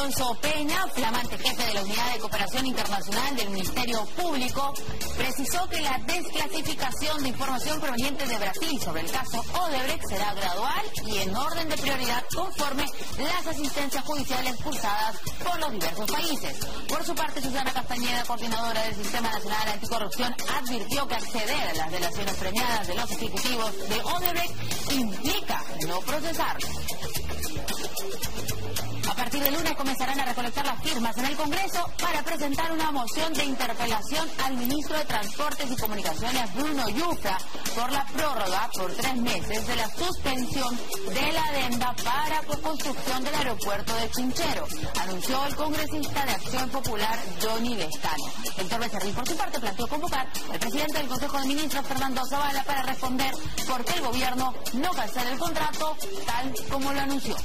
Alonso Peña, flamante jefe de la Unidad de Cooperación Internacional del Ministerio Público, precisó que la desclasificación de información proveniente de Brasil sobre el caso Odebrecht será gradual y en orden de prioridad conforme las asistencias judiciales cursadas por los diversos países. Por su parte, Susana Castañeda, coordinadora del Sistema Nacional Anticorrupción, advirtió que acceder a las delaciones premiadas de los ejecutivos de Odebrecht implica no procesarlos. A partir del lunes comenzarán a recolectar las firmas en el Congreso para presentar una moción de interpelación al ministro de Transportes y Comunicaciones, Bruno Yufra, por la prórroga por 3 meses de la suspensión de la adenda para construcción del aeropuerto de Chinchero, anunció el congresista de Acción Popular, Johnny Lescano. Héctor Becerril, por su parte, planteó convocar al presidente del Consejo de Ministros, Fernando Zavala, para responder por qué el gobierno no cancela el contrato tal como lo anunció.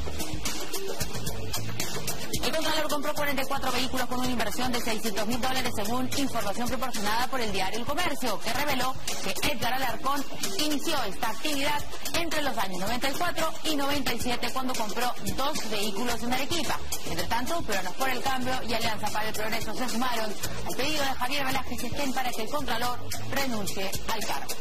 El Contralor compró 44 vehículos con una inversión de $600.000 según información proporcionada por el diario El Comercio, que reveló que Edgar Alarcón inició esta actividad entre los años 94 y 97 cuando compró 2 vehículos en Arequipa. Entre tanto, Peruanos por el Cambio y Alianza para el Progreso se sumaron al pedido de Javier Velázquez Estén para que el Contralor renuncie al cargo.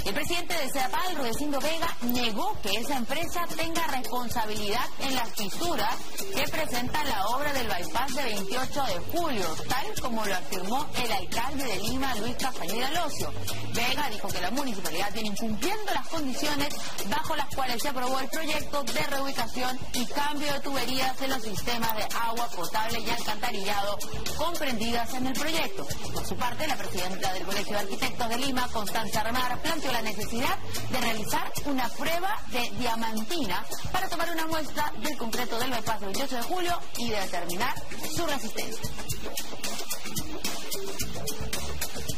El presidente de CEDAPAL, Rudecindo Vega, negó que esa empresa tenga responsabilidad en las fisuras que presenta la obra del bypass de 28 de julio, tal como lo afirmó el alcalde de Lima, Luis Castañeda Locio. Vega dijo que la municipalidad viene incumpliendo las condiciones bajo las cuales se aprobó el proyecto de reubicación y cambio de tuberías de los sistemas de agua potable y alcantarillado comprendidas en el proyecto. Por su parte, la presidenta del Colegio de Arquitectos de Lima, Constanza Remar, planteó la necesidad de realizar una prueba de diamantina para tomar una muestra del concreto del bypass del 28 de julio y de determinar su resistencia.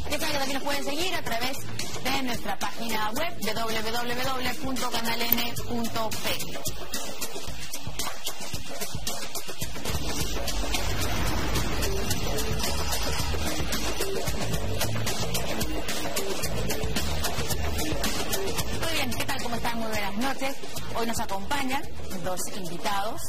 Ya saben que también nos pueden seguir a través de nuestra página web www.canaln.p. Muy buenas noches. Hoy nos acompañan 2 invitados.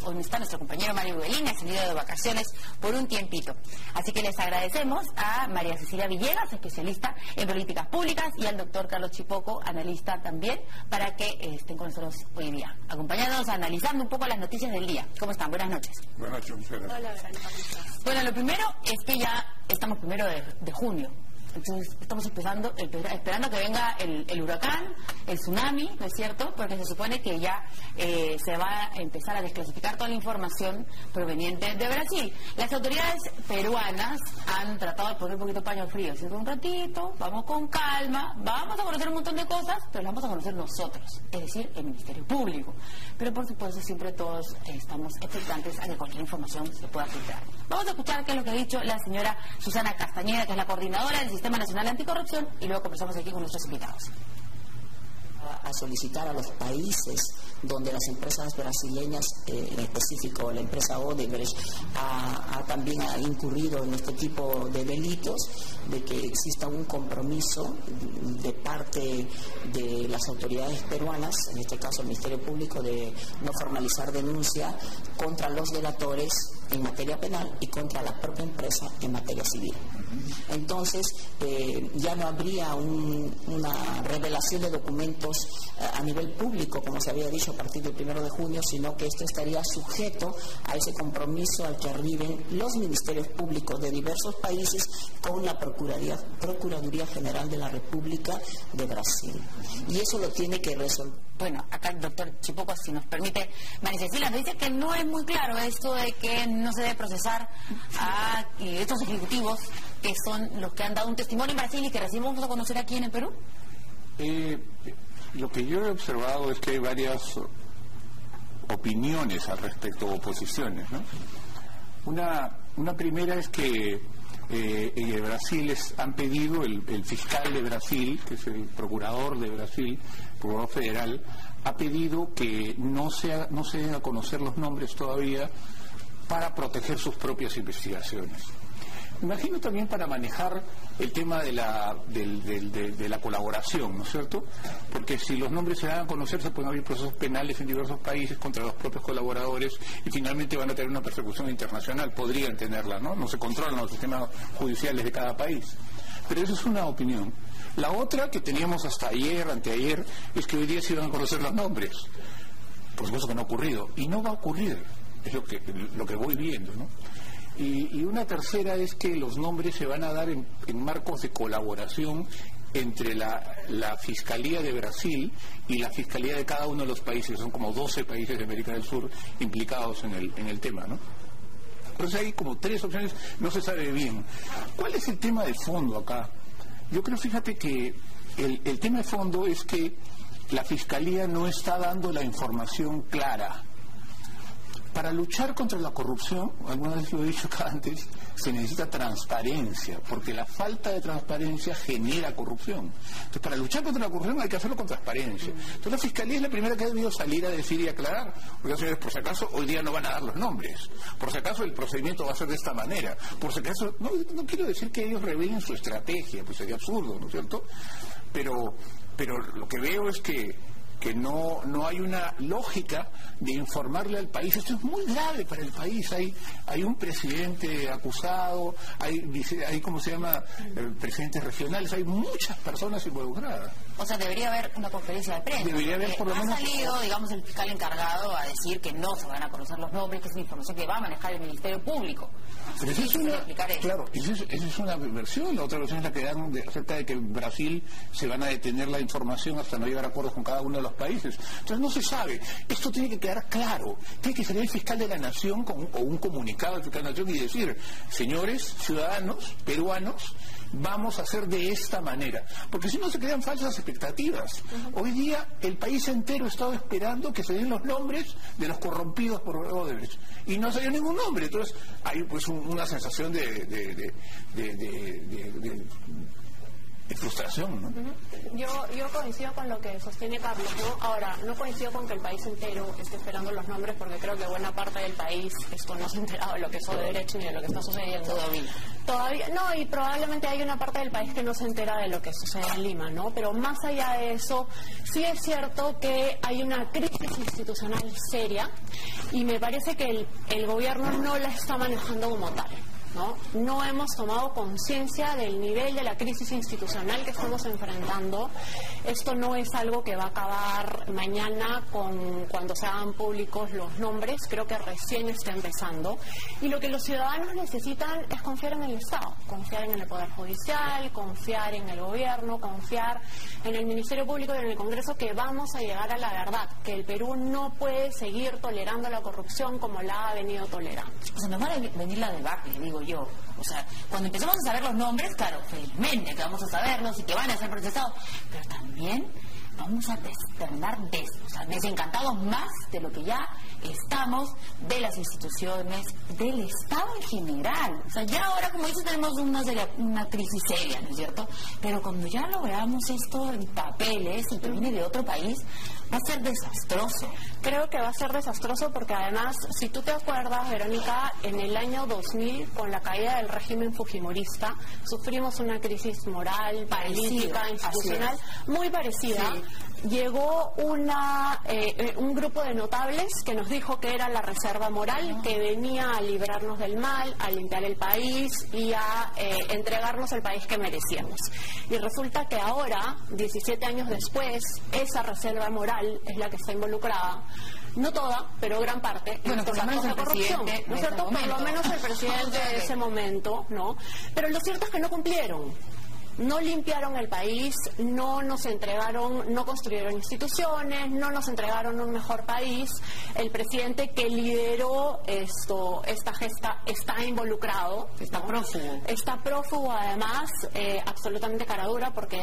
Hoy está nuestro compañero Mario Buelín, ha salido de vacaciones por un tiempito. Así que les agradecemos a María Cecilia Villegas, especialista en políticas públicas, y al doctor Carlos Chipoco, analista también, para que estén con nosotros hoy día, acompañándonos, analizando un poco las noticias del día. ¿Cómo están? Buenas noches. Buenas noches. Hola, Verónica. Bueno, lo primero es que ya estamos 1 de junio. Entonces estamos esperando que venga el huracán, el tsunami, ¿no es cierto? Porque se supone que ya se va a empezar a desclasificar toda la información proveniente de Brasil. Las autoridades peruanas han tratado de poner un poquito paño frío. Así que un ratito, vamos con calma, vamos a conocer un montón de cosas, pero las vamos a conocer nosotros, es decir, el Ministerio Público. Pero por supuesto siempre todos estamos expectantes a que cualquier información se pueda filtrar. Vamos a escuchar qué es lo que ha dicho la señora Susana Castañeda, que es la coordinadora del Sistema Nacional Anticorrupción, y luego conversamos aquí con nuestros invitados. A solicitar a los países donde las empresas brasileñas, en específico la empresa Odebrecht, también ha incurrido en este tipo de delitos, de que exista un compromiso de parte de las autoridades peruanas, en este caso el Ministerio Público, de no formalizar denuncia contra los delatores en materia penal y contra la propia empresa en materia civil. Entonces, ya no habría una revelación de documentos a nivel público, como se había dicho, a partir del 1 de junio, sino que esto estaría sujeto a ese compromiso al que arriben los ministerios públicos de diversos países con la Procuraduría General de la República de Brasil. Y eso lo tiene que resolver. Bueno, acá el doctor Chipoco, si nos permite, María Cecilia, nos dice que no es muy claro esto de que no se debe procesar a estos ejecutivos que son los que han dado un testimonio en Brasil y que recién vamos a conocer aquí en el Perú. Lo que yo he observado es que hay varias opiniones al respecto, o posiciones, ¿no? Una primera es que en Brasil han pedido, el fiscal de Brasil, que es el procurador de Brasil, procurador federal, ha pedido que no se den a conocer los nombres todavía para proteger sus propias investigaciones. Imagino también para manejar el tema de la colaboración, ¿no es cierto? Porque si los nombres se dan a conocer, se pueden abrir procesos penales en diversos países contra los propios colaboradores y finalmente van a tener una persecución internacional. Podrían tenerla, ¿no? No se controlan los sistemas judiciales de cada país. Pero eso es una opinión. La otra que teníamos hasta ayer, anteayer, es que hoy día se iban a conocer los nombres. Por supuesto que no ha ocurrido. Y no va a ocurrir. Es lo que voy viendo, ¿no? Y una tercera es que los nombres se van a dar en marcos de colaboración entre la Fiscalía de Brasil y la Fiscalía de cada uno de los países. Son como 12 países de América del Sur implicados en el tema, ¿no? Entonces hay como 3 opciones, no se sabe bien. ¿Cuál es el tema de fondo acá? Yo creo, fíjate que el tema de fondo es que la Fiscalía no está dando la información clara. Para luchar contra la corrupción, alguna vez lo he dicho acá antes, se necesita transparencia, porque la falta de transparencia genera corrupción. Entonces, para luchar contra la corrupción hay que hacerlo con transparencia. Entonces, la Fiscalía es la primera que ha debido salir a decir y aclarar, porque señores, por si acaso, hoy día no van a dar los nombres, por si acaso el procedimiento va a ser de esta manera, por si acaso, no quiero decir que ellos revelen su estrategia, pues sería absurdo, ¿no es cierto? Pero lo que veo es que no hay una lógica de informarle al país. Esto es muy grave para el país. Hay un presidente acusado, hay ¿cómo se llama? Presidentes regionales, hay muchas personas involucradas. O sea, debería haber una conferencia de prensa. Debería haber por lo menos... Ha salido, digamos, el fiscal encargado a decir que no se van a conocer los nombres, que es información que va a manejar el Ministerio Público. Pero esa es esa es una versión. La otra versión es la que dan acerca de que en Brasil se van a detener la información hasta no llegar a acuerdos con cada uno de los países. Entonces no se sabe. Esto tiene que quedar claro. Tiene que salir el fiscal de la Nación o un comunicado del fiscal de la Nación y decir: señores ciudadanos peruanos, vamos a hacer de esta manera. Porque si no se crean falsas expectativas. Hoy día el país entero ha estado esperando que se den los nombres de los corrompidos por Odebrecht. Y no salió ningún nombre. Entonces hay pues una sensación de frustración, ¿no? Yo coincido con lo que sostiene Carlos, ¿no? Ahora, no coincido con que el país entero esté esperando los nombres, porque creo que buena parte del país no se ha enterado de lo que es Odebrecht ni de lo que está sucediendo. Todavía no, y probablemente hay una parte del país que no se entera de lo que sucede en Lima, ¿no? Pero más allá de eso, sí es cierto que hay una crisis institucional seria y me parece que el gobierno no la está manejando como tal. No hemos tomado conciencia del nivel de la crisis institucional que estamos enfrentando. Esto no es algo que va a acabar mañana cuando se hagan públicos los nombres. Creo que recién está empezando. Y lo que los ciudadanos necesitan es confiar en el Estado, confiar en el Poder Judicial, confiar en el gobierno, confiar en el Ministerio Público y en el Congreso, que vamos a llegar a la verdad, que el Perú no puede seguir tolerando la corrupción como la ha venido tolerando. O sea, nos van a venir la debacle, digo yo. O sea, cuando empezamos a saber los nombres, claro, felizmente que vamos a saberlos y que van a ser procesados, pero también vamos a estar desencantados más de lo que ya estamos, de las instituciones, del Estado en general. O sea, ya ahora, como dices, tenemos una crisis seria, ¿no es cierto? Pero cuando ya lo veamos esto en papeles y que viene de otro país, va a ser desastroso. Creo que va a ser desastroso porque además, si tú te acuerdas, Verónica, en el año 2000, con la caída del régimen fujimorista, sufrimos una crisis moral, política, institucional, muy parecida. Sí. Llegó un grupo de notables que nos dijo que era la reserva moral, que venía a librarnos del mal, a limpiar el país y a entregarnos el país que merecíamos. Y resulta que ahora, 17 años después, esa reserva moral es la que está involucrada. No toda, pero gran parte. Bueno, por lo menos el presidente, ¿no es cierto? Por lo menos el presidente de ese momento, ¿no? Pero lo cierto es que no cumplieron. No limpiaron el país, no nos entregaron, no construyeron instituciones, no nos entregaron un mejor país. El presidente que lideró esta gesta está involucrado. Está prófugo. Está prófugo, además, absolutamente caradura, porque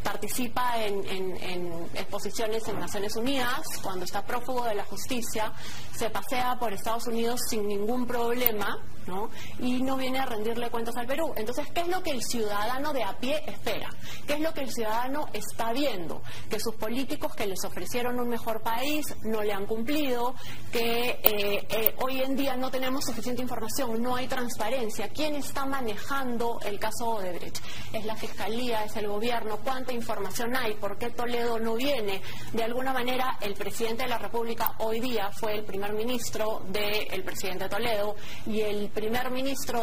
participa en exposiciones en Naciones Unidas. Cuando está prófugo de la justicia, se pasea por Estados Unidos sin ningún problema, ¿no? Y no viene a rendirle cuentas al Perú. Entonces, ¿qué es lo que el ciudadano ciudadano de a pie espera? ¿Qué es lo que el ciudadano está viendo? Que sus políticos que les ofrecieron un mejor país no le han cumplido, que hoy en día no tenemos suficiente información, no hay transparencia. ¿Quién está manejando el caso Odebrecht? ¿Es la Fiscalía? ¿Es el gobierno? ¿Cuánta información hay? ¿Por qué Toledo no viene? De alguna manera, el presidente de la República hoy día fue el primer ministro del presidente Toledo, y el primer ministro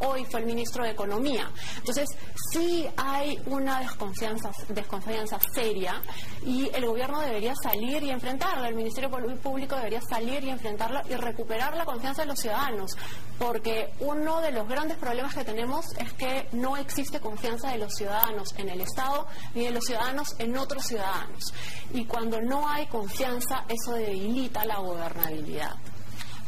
hoy fue el ministro de Economía. Entonces, sí hay una desconfianza seria, y el gobierno debería salir y enfrentarla, el Ministerio Público debería salir y enfrentarla y recuperar la confianza de los ciudadanos, porque uno de los grandes problemas que tenemos es que no existe confianza de los ciudadanos en el Estado ni de los ciudadanos en otros ciudadanos, y cuando no hay confianza, eso debilita la gobernabilidad.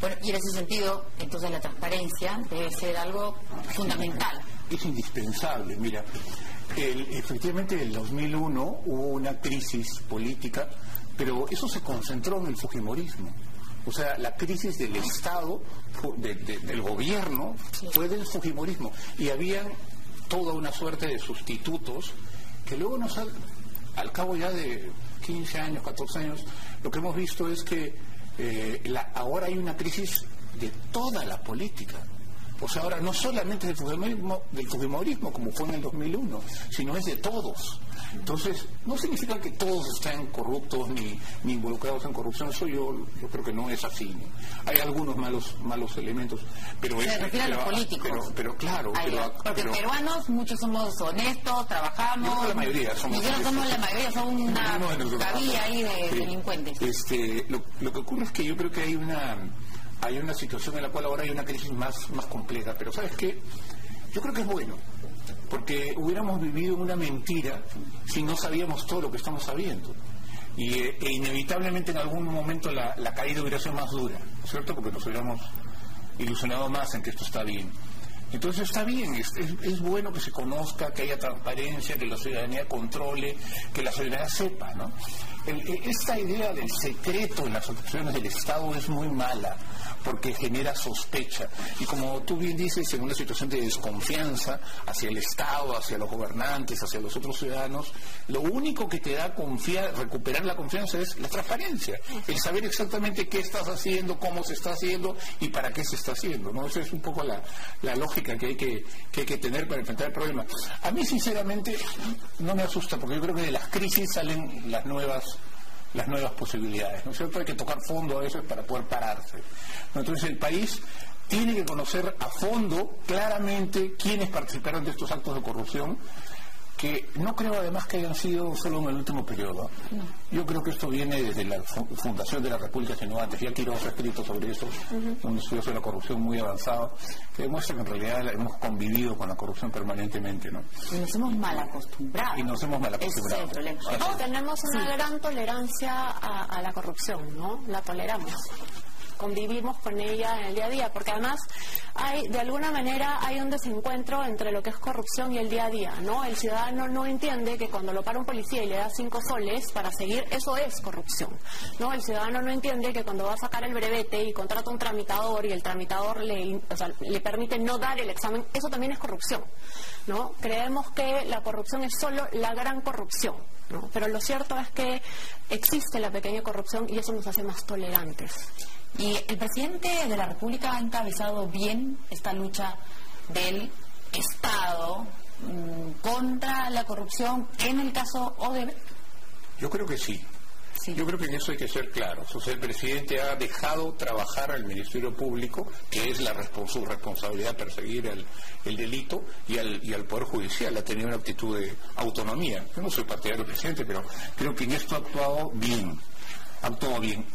Bueno, y en ese sentido, entonces la transparencia debe ser algo fundamental. Es indispensable. Mira, efectivamente en el 2001 hubo una crisis política, pero eso se concentró en el fujimorismo. O sea, la crisis del Estado, del gobierno, fue del fujimorismo. Y habían toda una suerte de sustitutos que luego al cabo ya de 15 años, 14 años, lo que hemos visto es que ahora hay una crisis de toda la política. O sea, ahora no solamente del fujimorismo como fue en el 2001, sino es de todos. Entonces, no significa que todos estén corruptos ni involucrados en corrupción. Eso yo creo que no es así, ¿no? Hay algunos malos elementos, pero se refiere a los políticos. Pero claro, porque peruanos muchos somos honestos, trabajamos. La mayoría somos la mayoría, son una cabilla ahí de delincuentes. Lo que ocurre es que yo creo que hay una situación en la cual ahora hay una crisis más compleja, pero ¿sabes qué? Yo creo que es bueno, porque hubiéramos vivido una mentira si no sabíamos todo lo que estamos sabiendo, e inevitablemente en algún momento la caída hubiera sido más dura, ¿cierto? Porque nos hubiéramos ilusionado más en que esto está bien. Entonces está bien, es bueno que se conozca, que haya transparencia, que la ciudadanía controle, que la ciudadanía sepa, ¿no? Esta idea del secreto en las opciones del Estado es muy mala, porque genera sospecha. Y como tú bien dices, en una situación de desconfianza hacia el Estado, hacia los gobernantes, hacia los otros ciudadanos, lo único que te da recuperar la confianza es la transparencia, el saber exactamente qué estás haciendo, cómo se está haciendo y para qué se está haciendo, ¿no? Esa es un poco la lógica que hay que tener para enfrentar el problema. A mí, sinceramente, no me asusta, porque yo creo que de las crisis salen las nuevas posibilidades, ¿no es cierto? Hay que tocar fondo a veces para poder pararse, ¿no? Entonces el país tiene que conocer a fondo, claramente, quiénes participaron de estos actos de corrupción, que no creo además que hayan sido solo en el último periodo. Yo creo que esto viene desde la fundación de la República, sino antes. Ya Quiroz ha escrito sobre eso, un estudio sobre la corrupción muy avanzado, que demuestra que en realidad hemos convivido con la corrupción permanentemente, ¿no? Y nos hemos mal acostumbrado. Ese es el problema. No, tenemos una gran tolerancia a la corrupción, ¿no? La toleramos. Convivimos con ella en el día a día, porque además de alguna manera hay un desencuentro entre lo que es corrupción y el día a día, ¿no? El ciudadano no entiende que cuando lo para un policía y le da 5 soles para seguir, eso es corrupción, ¿no? El ciudadano no entiende que cuando va a sacar el brevete y contrata un tramitador y el tramitador le permite no dar el examen, eso también es corrupción, ¿no? Creemos que la corrupción es solo la gran corrupción, ¿no? Pero lo cierto es que existe la pequeña corrupción y eso nos hace más tolerantes. Y el presidente de la República ha encabezado bien esta lucha del Estado contra la corrupción en el caso Odebrecht. Yo creo que sí. Yo creo que en eso hay que ser claros. O sea, el presidente ha dejado trabajar al Ministerio Público, que es su responsabilidad perseguir el delito, y al Poder Judicial. Ha tenido una actitud de autonomía. Yo no soy partidario del presidente, pero creo que en esto ha actuado bien.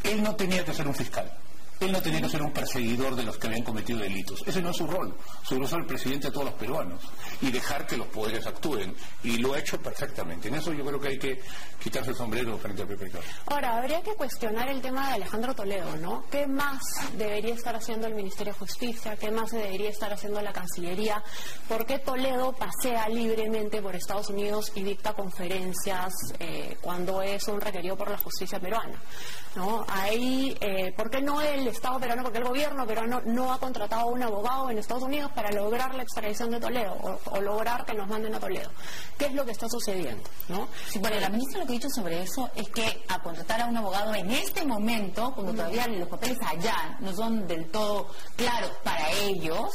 Él no tenía que ser un fiscal. Él no tenía que ser un perseguidor de los que habían cometido delitos. Ese no es su rol. Su rol es ser el presidente de todos los peruanos y dejar que los poderes actúen. Y lo ha hecho perfectamente. En eso yo creo que hay que quitarse el sombrero frente a PPK. Ahora, habría que cuestionar el tema de Alejandro Toledo, ¿no? ¿Qué más debería estar haciendo el Ministerio de Justicia? ¿Qué más debería estar haciendo la Cancillería? ¿Por qué Toledo pasea libremente por Estados Unidos y dicta conferencias cuando es un requerido por la justicia peruana, ¿no? Ahí, ¿por qué no él el Estado peruano, porque el gobierno peruano no ha contratado a un abogado en Estados Unidos para lograr la extradición de Toledo o lograr que nos manden a Toledo. ¿Qué es lo que está sucediendo? ¿No? Sí, bueno, la ministra lo que ha dicho sobre eso es que a contratar a un abogado en este momento, cuando todavía los papeles allá no son del todo claros para ellos,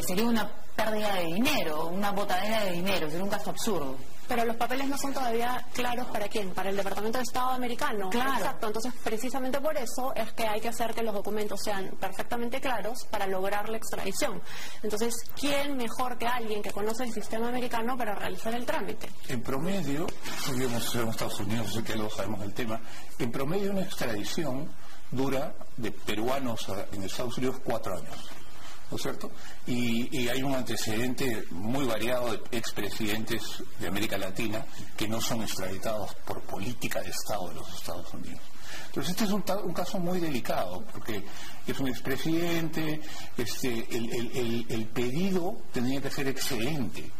sería una pérdida de dinero, una botadera de dinero, sería un gasto absurdo. Pero los papeles no son todavía claros ¿para quién? Para el Departamento de Estado americano. Claro. Exacto. Entonces, precisamente por eso es que hay que hacer que los documentos sean perfectamente claros para lograr la extradición. Entonces, ¿quién mejor que alguien que conoce el sistema americano para realizar el trámite? En promedio, vivimos en Estados Unidos, sé que lo sabemos el tema, en promedio una extradición dura de peruanos en Estados Unidos 4 años. ¿No es cierto? Y hay un antecedente muy variado de expresidentes de América Latina que no son extraditados por política de Estado de los Estados Unidos. Entonces este es un caso muy delicado porque es un expresidente, el pedido tenía que ser excelente,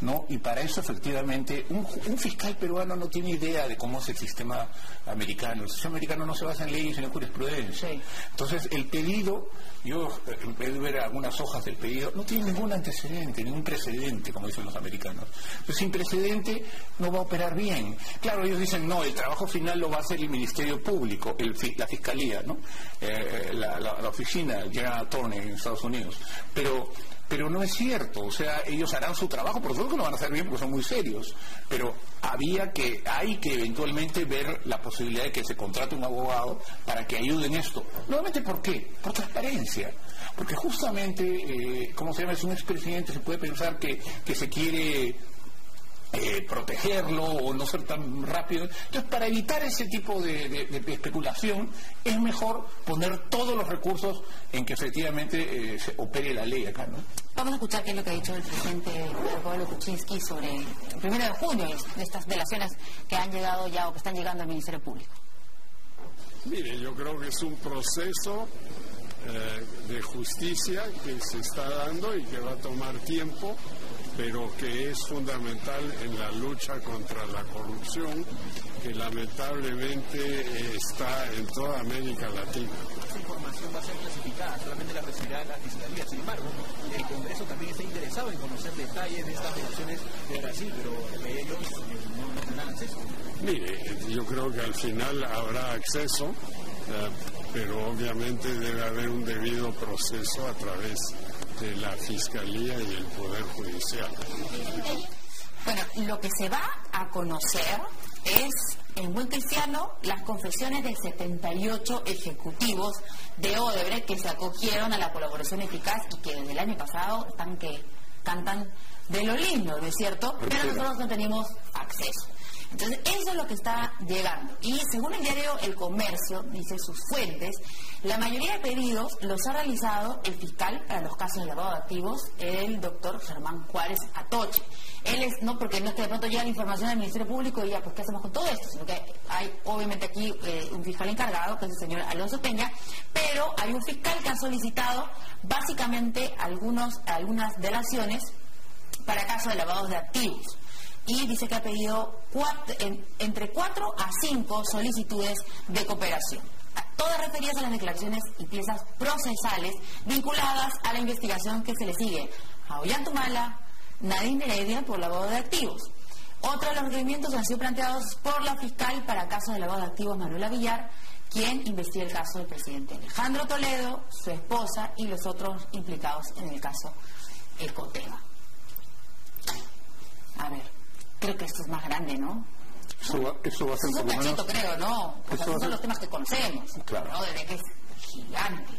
¿no? Y para eso efectivamente un fiscal peruano no tiene idea de cómo es el sistema americano. El sistema americano no se basa en leyes sino en jurisprudencia. Sí. Entonces el pedido, yo en vez de ver algunas hojas del pedido, no tiene ningún antecedente, ningún precedente, como dicen los americanos. Entonces sin precedente no va a operar bien. Claro, ellos dicen, no, el trabajo final lo va a hacer el Ministerio Público, la Fiscalía, ¿no? La oficina, el General Attorney en Estados Unidos. Pero no es cierto, o sea, ellos harán su trabajo, por supuesto que lo van a hacer bien porque son muy serios, pero hay que eventualmente ver la posibilidad de que se contrate un abogado para que ayude en esto. Nuevamente, ¿por qué? Por transparencia. Porque justamente, ¿cómo se llama? Es un expresidente, se puede pensar que se quiere protegerlo o no ser tan rápido. Entonces, para evitar ese tipo de especulación, es mejor poner todos los recursos en que efectivamente se opere la ley acá, ¿no? Vamos a escuchar qué es lo que ha dicho el presidente Pablo Kuczynski sobre el 1 de junio y estas delaciones que han llegado ya o que están llegando al Ministerio Público. Mire, yo creo que es un proceso de justicia que se está dando y que va a tomar tiempo, pero que es fundamental en la lucha contra la corrupción, que lamentablemente está en toda América Latina. Esta información va a ser clasificada, solamente la recibirá la Fiscalía. Sin embargo, el Congreso también está interesado en conocer detalles de estas elecciones de Brasil, pero ellos no tendrán acceso. Mire, yo creo que al final habrá acceso, pero obviamente debe haber un debido proceso a través de la Fiscalía y el Poder Judicial. Bueno, lo que se va a conocer es, en buen cristiano, las confesiones de 78 ejecutivos de Odebrecht que se acogieron a la colaboración eficaz y que desde el año pasado están que cantan de lo lindo, ¿no es cierto? Pero nosotros no tenemos acceso. Entonces, eso es lo que está llegando. Y según el diario El Comercio, dice sus fuentes, la mayoría de pedidos los ha realizado el fiscal para los casos de lavado de activos, el doctor Germán Juárez Atoche. Él es, no porque no es que de pronto llega la información del Ministerio Público y ya, pues, ¿qué hacemos con todo esto? Sino que hay, obviamente, aquí un fiscal encargado, que es el señor Alonso Peña, pero hay un fiscal que ha solicitado, básicamente, algunas delaciones para casos de lavados de activos. Y dice que ha pedido entre 4 a 5 solicitudes de cooperación, todas referidas a las declaraciones y piezas procesales vinculadas a la investigación que se le sigue a Ollantumala, Nadine Heredia por lavado de activos. Otros de los requerimientos han sido planteados por la fiscal para casos de lavado de activos Manuela Villar, quien investiga el caso del presidente Alejandro Toledo, su esposa y los otros implicados en el caso Ecoteva. A ver, creo que esto es más grande, ¿no? Eso va a ser un cachito, creo, ¿no? Porque esos son los temas que conocemos. Claro. Odebrecht es gigante.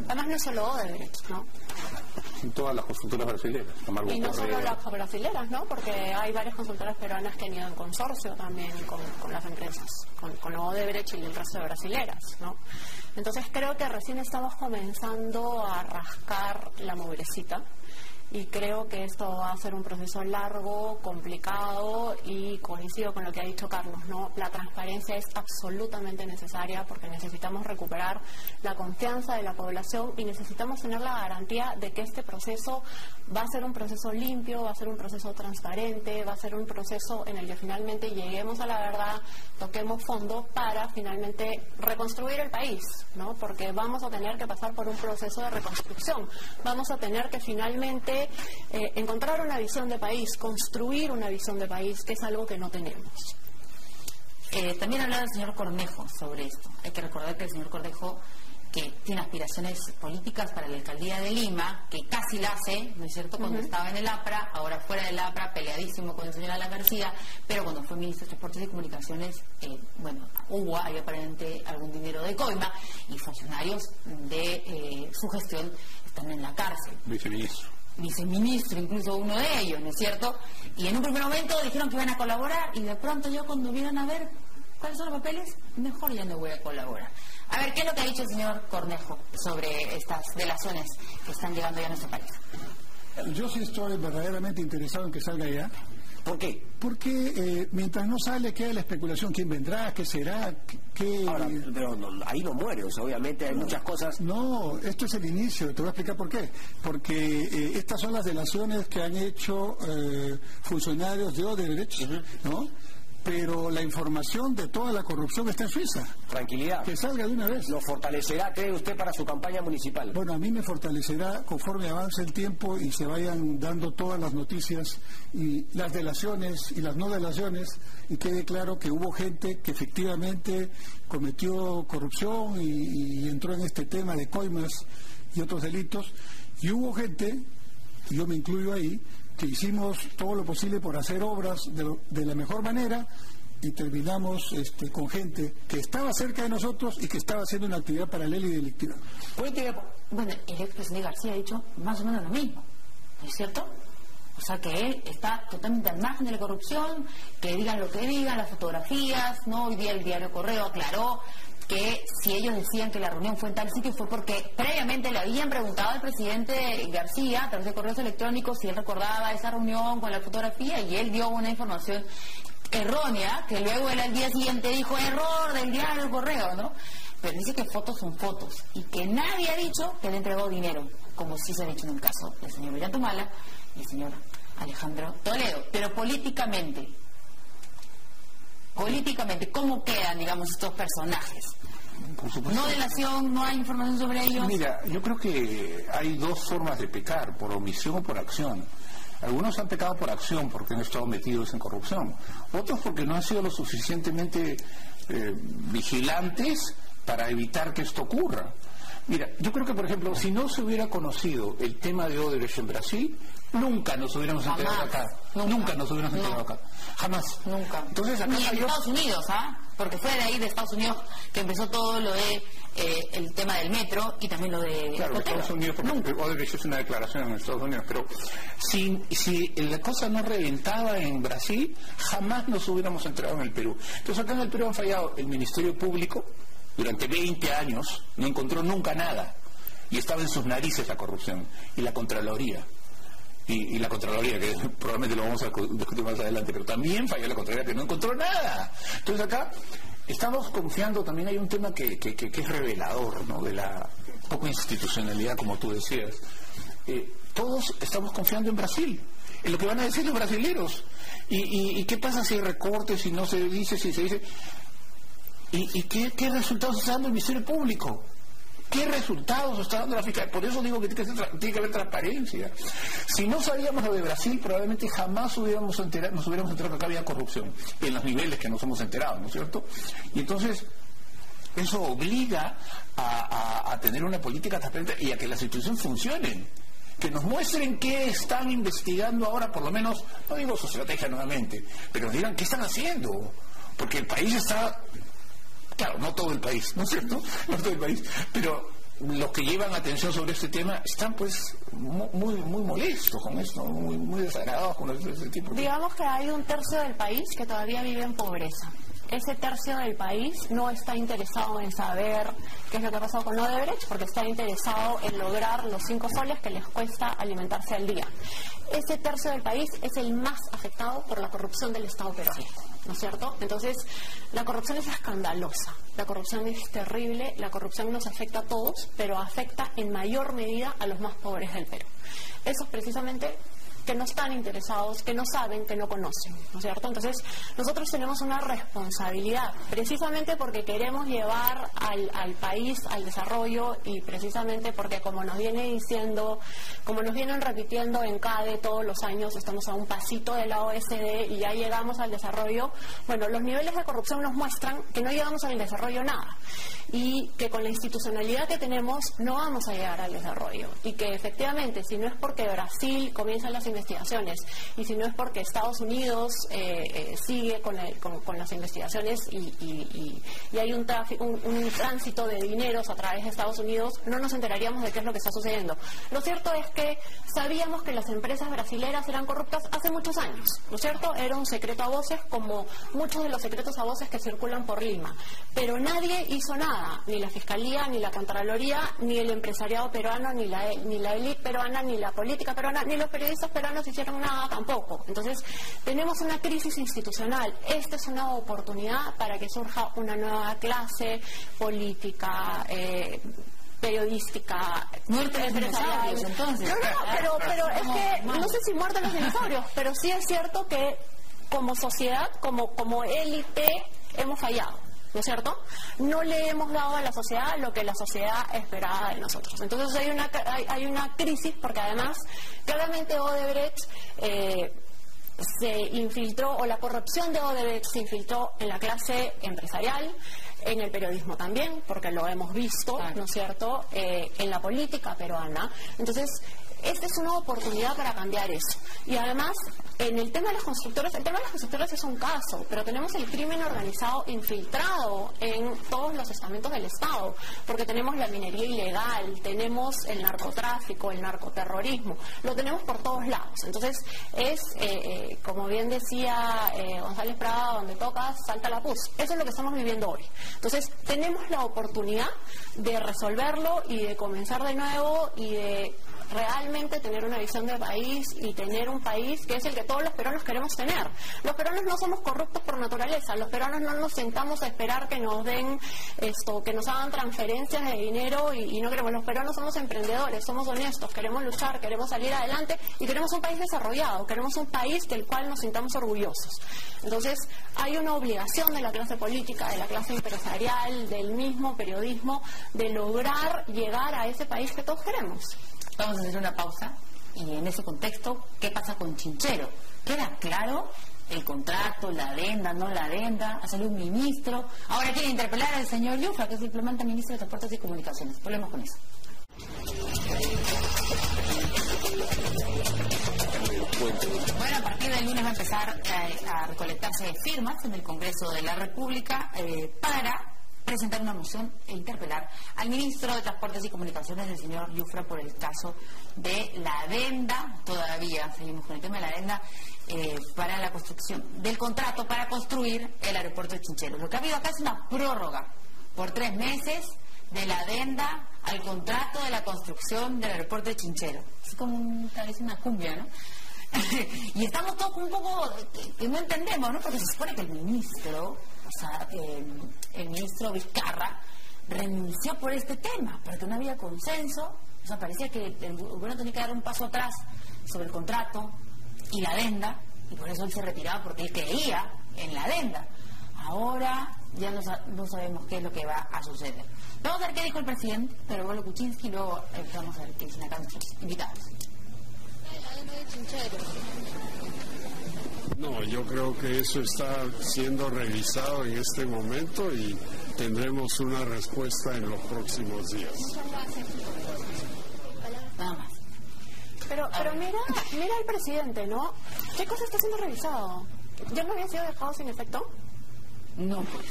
Además no es solo Odebrecht, ¿no? En todas las consultoras brasileñas. Y no solo las brasileras, ¿no? Porque hay varias consultoras peruanas que han ido en consorcio también con las empresas, con Odebrecht y el resto de brasileras, ¿no? Entonces creo que recién estamos comenzando a rascar la mugrecita y creo que esto va a ser un proceso largo, complicado, y coincido con lo que ha dicho Carlos, ¿no? La transparencia es absolutamente necesaria porque necesitamos recuperar la confianza de la población y necesitamos tener la garantía de que este proceso va a ser un proceso limpio, va a ser un proceso transparente, va a ser un proceso en el que finalmente lleguemos a la verdad, toquemos fondo para finalmente reconstruir el país, ¿no? Porque vamos a tener que pasar por un proceso de reconstrucción, vamos a tener que finalmente encontrar una visión de país, construir una visión de país, que es algo que no tenemos. También hablaba el señor Cornejo sobre esto. Hay que recordar que el señor Cornejo, que tiene aspiraciones políticas para la alcaldía de Lima, que casi la hace, ¿no es cierto?, cuando estaba en el APRA, ahora fuera del APRA, peleadísimo con el señor Alan García, pero cuando fue ministro de Transportes y Comunicaciones, hubo ahí aparentemente algún dinero de coima, y funcionarios de su gestión están en la cárcel. Viceministro, incluso uno de ellos, ¿no es cierto? Y en un primer momento dijeron que iban a colaborar, y de pronto yo, cuando vieron a ver cuáles son los papeles, mejor ya no voy a colaborar. A ver, ¿qué es lo que ha dicho el señor Cornejo sobre estas delaciones que están llegando ya a nuestro país? Yo sí estoy verdaderamente interesado en que salga ya. ¿Por qué? Porque mientras no sale, queda la especulación. ¿Quién vendrá? ¿Qué será? ¿Qué... Ahora, pero ahí no muere, o sea, obviamente hay muchas cosas. No, esto es el inicio. Te voy a explicar por qué. Porque estas son las delaciones que han hecho funcionarios de Odebrecht, ¿no? Pero la información de toda la corrupción está en Suiza. Tranquilidad. Que salga de una vez. ¿Lo fortalecerá, cree usted, para su campaña municipal? Bueno, a mí me fortalecerá conforme avance el tiempo y se vayan dando todas las noticias y las delaciones y las no delaciones, y quede claro que hubo gente que efectivamente cometió corrupción y entró en este tema de coimas y otros delitos, y hubo gente, y yo me incluyo ahí, que hicimos todo lo posible por hacer obras de la mejor manera, y terminamos con gente que estaba cerca de nosotros y que estaba haciendo una actividad paralela y delictiva. Bueno, el expresidente García ha dicho más o menos lo mismo, ¿no es cierto? O sea, que él está totalmente al margen de la corrupción, que digan lo que digan, las fotografías, ¿no? Hoy día el diario Correo aclaró que si ellos decían que la reunión fue en tal sitio fue porque previamente le habían preguntado al presidente García a través de correos electrónicos si él recordaba esa reunión con la fotografía, y él dio una información errónea que luego él al día siguiente dijo error del diario Correo, ¿no? Pero dice que fotos son fotos y que nadie ha dicho que le entregó dinero, como sí se ha dicho en el caso del señor Villantumala y el señor Alejandro Toledo. Pero políticamente, ¿cómo quedan, digamos, estos personajes? Por supuesto. No delación, no hay información sobre ellos. Mira, yo creo que hay dos formas de pecar, por omisión o por acción. Algunos han pecado por acción porque han estado metidos en corrupción. Otros porque no han sido lo suficientemente vigilantes para evitar que esto ocurra. Mira, yo creo que, por ejemplo, si no se hubiera conocido el tema de Odebrecht en Brasil, nunca nos hubiéramos enterado acá. Nunca nos hubiéramos enterado acá. Jamás. Nunca. Entonces, acá ni en Estados Unidos, ¿ah? Porque fue de ahí, de Estados Unidos, que empezó todo lo de el tema del metro y también lo de... Claro, Estados Unidos, porque Odebrecht es una declaración en Estados Unidos, pero si la cosa no reventaba en Brasil, jamás nos hubiéramos enterado en el Perú. Entonces acá en el Perú han fallado el Ministerio Público. Durante 20 años no encontró nunca nada, y estaba en sus narices la corrupción, y la Contraloría. Y la Contraloría, que probablemente lo vamos a discutir más adelante, pero también falló la Contraloría, que no encontró nada. Entonces acá estamos confiando, también hay un tema que es revelador, ¿no?, de la poca institucionalidad, como tú decías. Todos estamos confiando en Brasil, en lo que van a decir los brasileros. ¿Y qué pasa si hay recortes, si no se dice, si se dice? ¿Y qué resultados está dando el Ministerio Público? ¿Qué resultados está dando la Fiscalía? Por eso digo que tiene que haber transparencia. Si no sabíamos lo de Brasil, probablemente jamás nos hubiéramos enterado que acá había corrupción, en los niveles que nos hemos enterado, ¿no es cierto? Y entonces, eso obliga a tener una política transparente y a que las instituciones funcionen. Que nos muestren qué están investigando ahora, por lo menos, no digo su estrategia nuevamente, pero nos digan qué están haciendo. Porque el país está... Claro, no todo el país, ¿no es cierto? No todo el país, pero los que llevan atención sobre este tema están pues muy molestos con esto, muy desagradados con este tipo de... Digamos que hay un tercio del país que todavía vive en pobreza. ese tercio del país no está interesado en saber qué es lo que ha pasado con Odebrecht, porque está interesado en lograr los 5 soles que les cuesta alimentarse al día. Ese tercio del país es el más afectado por la corrupción del Estado peruano, ¿no es cierto? Entonces, la corrupción es escandalosa, la corrupción es terrible, la corrupción nos afecta a todos, pero afecta en mayor medida a los más pobres del Perú. Eso es precisamente que no están interesados, que no saben, que no conocen, ¿no es cierto? Entonces, nosotros tenemos una responsabilidad, precisamente porque queremos llevar al país al desarrollo y precisamente porque, como nos viene diciendo, como nos vienen repitiendo en CADE todos los años, estamos a un pasito de la OSD y ya llegamos al desarrollo. Bueno, los niveles de corrupción nos muestran que no llegamos al desarrollo nada y que con la institucionalidad que tenemos no vamos a llegar al desarrollo y que efectivamente, si no es porque Brasil comienza las investigaciones y si no es porque Estados Unidos sigue con las investigaciones y hay un tránsito de dineros a través de Estados Unidos, no nos enteraríamos de qué es lo que está sucediendo. Lo cierto es que sabíamos que las empresas brasileras eran corruptas hace muchos años, ¿no es cierto? Era un secreto a voces, como muchos de los secretos a voces que circulan por Lima, pero nadie hizo nada, ni la Fiscalía, ni la Contraloría, ni el empresariado peruano, ni la élite peruana, ni la política peruana, ni los periodistas peruanos hicieron nada tampoco. Entonces, tenemos una crisis institucional. Esta es una oportunidad para que surja una nueva clase política, periodística, muerte de dinosaurios, entonces. No, pero es que, no sé si muerte de los dinosaurios, pero sí es cierto que como sociedad, como élite, hemos fallado, ¿no es cierto? No le hemos dado a la sociedad lo que la sociedad esperaba de nosotros. Entonces hay una crisis, porque además, claramente Odebrecht se infiltró, o la corrupción de Odebrecht se infiltró en la clase empresarial, en el periodismo también, porque lo hemos visto, ¿no es cierto?, en la política peruana. Entonces, esta es una oportunidad para cambiar eso. Y además, en el tema de las constructoras, el tema de las constructoras es un caso, pero tenemos el crimen organizado infiltrado en todos los estamentos del Estado, porque tenemos la minería ilegal, tenemos el narcotráfico, el narcoterrorismo, lo tenemos por todos lados. Entonces, es, como bien decía González Prada, donde tocas, salta la pus. Eso es lo que estamos viviendo hoy. Entonces, tenemos la oportunidad de resolverlo y de comenzar de nuevo y de realmente tener una visión de país y tener un país que es el que todos los peruanos queremos tener. Los peruanos no somos corruptos por naturaleza, los peruanos no nos sentamos a esperar que nos den que nos hagan transferencias de dinero y no queremos. Los peruanos somos emprendedores, somos honestos, queremos luchar, queremos salir adelante y queremos un país desarrollado, queremos un país del cual nos sintamos orgullosos. Entonces, hay una obligación de la clase política, de la clase empresarial, del mismo periodismo, de lograr llegar a ese país que todos queremos. Vamos a hacer una pausa y en ese contexto, ¿qué pasa con Chinchero? ¿Queda claro el contrato, la adenda, no la adenda? Ha salido un ministro. Ahora quiere interpelar al señor Yufra, que es simplemente ministro de Transportes y Comunicaciones. Volvemos con eso. Bueno, a partir del lunes va a empezar a recolectarse firmas en el Congreso de la República para presentar una moción e interpelar al ministro de Transportes y Comunicaciones, el señor Yufra, por el caso de la adenda. Todavía seguimos con el tema de la adenda para la construcción del contrato para construir el aeropuerto de Chinchero. Lo que ha habido acá es una prórroga por 3 meses de la adenda al contrato de la construcción del aeropuerto de Chinchero. Es como tal vez una cumbia, ¿no? Y estamos todos un poco que no entendemos, ¿no? Porque se supone que el ministro, o sea, el ministro Vizcarra renunció por este tema, porque no había consenso. O sea, parecía que el gobierno tenía que dar un paso atrás sobre el contrato y la adenda, y por eso él se retiraba, porque él creía en la adenda. Ahora ya no sabemos qué es lo que va a suceder. Vamos a ver qué dijo el presidente, pero bueno, Kuczynski, y luego vamos a ver qué dicen acá nuestros invitados. No, yo creo que eso está siendo revisado en este momento y tendremos una respuesta en los próximos días. Nada más. Pero mira el presidente, ¿no? ¿Qué cosa está siendo revisado? ¿Ya no había sido dejado sin efecto? No, pues.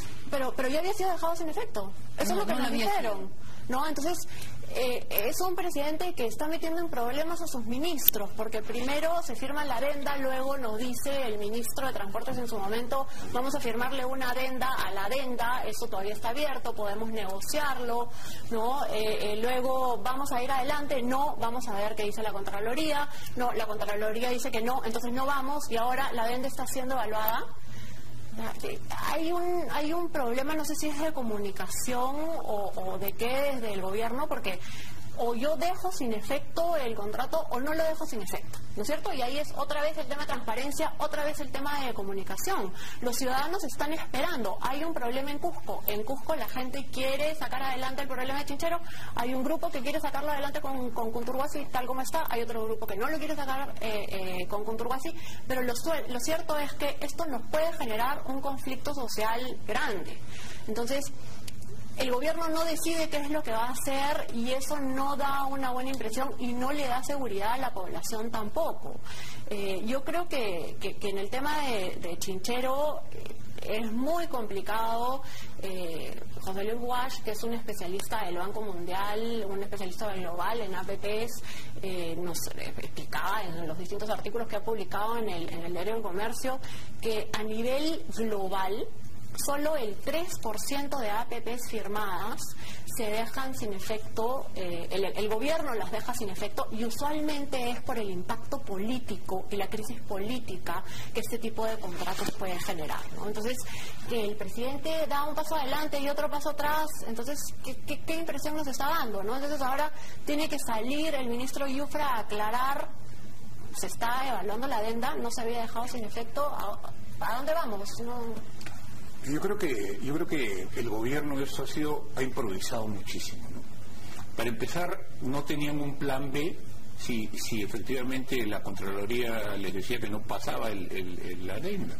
pero ya había sido dejado sin efecto. Eso es lo que nos dijeron, ¿no? Entonces, es un presidente que está metiendo en problemas a sus ministros, porque primero se firma la adenda, luego nos dice el ministro de Transportes en su momento, vamos a firmarle una adenda a la adenda, eso todavía está abierto, podemos negociarlo, ¿no? Luego vamos a ir adelante, no, vamos a ver qué dice la Contraloría, no, la Contraloría dice que no, entonces no vamos, y ahora la adenda está siendo evaluada. Hay un problema, no sé si es de comunicación o de qué desde el gobierno, porque o yo dejo sin efecto el contrato o no lo dejo sin efecto, ¿no es cierto? Y ahí es otra vez el tema de transparencia, otra vez el tema de comunicación. Los ciudadanos están esperando. Hay un problema en Cusco. En Cusco la gente quiere sacar adelante el problema de Chinchero. Hay un grupo que quiere sacarlo adelante con Conturhuasi, tal como está. Hay otro grupo que no lo quiere sacar con Conturhuasi. Pero lo cierto es que esto nos puede generar un conflicto social grande. Entonces, el gobierno no decide qué es lo que va a hacer y eso no da una buena impresión y no le da seguridad a la población tampoco. Yo creo que en el tema de Chinchero es muy complicado. José Luis Wash, que es un especialista del Banco Mundial, un especialista del Global en APPs, nos explicaba en los distintos artículos que ha publicado en el Diario del Comercio que a nivel global solo el 3% de APPs firmadas se dejan sin efecto, el gobierno las deja sin efecto, y usualmente es por el impacto político y la crisis política que este tipo de contratos puede generar, ¿no? Entonces, que el presidente da un paso adelante y otro paso atrás, entonces, ¿qué impresión nos está dando, no? Entonces ahora tiene que salir el ministro Yufra a aclarar, se está evaluando la adenda, no se había dejado sin efecto, ¿a dónde vamos? No. Yo creo que el gobierno ha improvisado muchísimo, ¿no? Para empezar, no tenían un plan B si efectivamente la Contraloría les decía que no pasaba la adenda.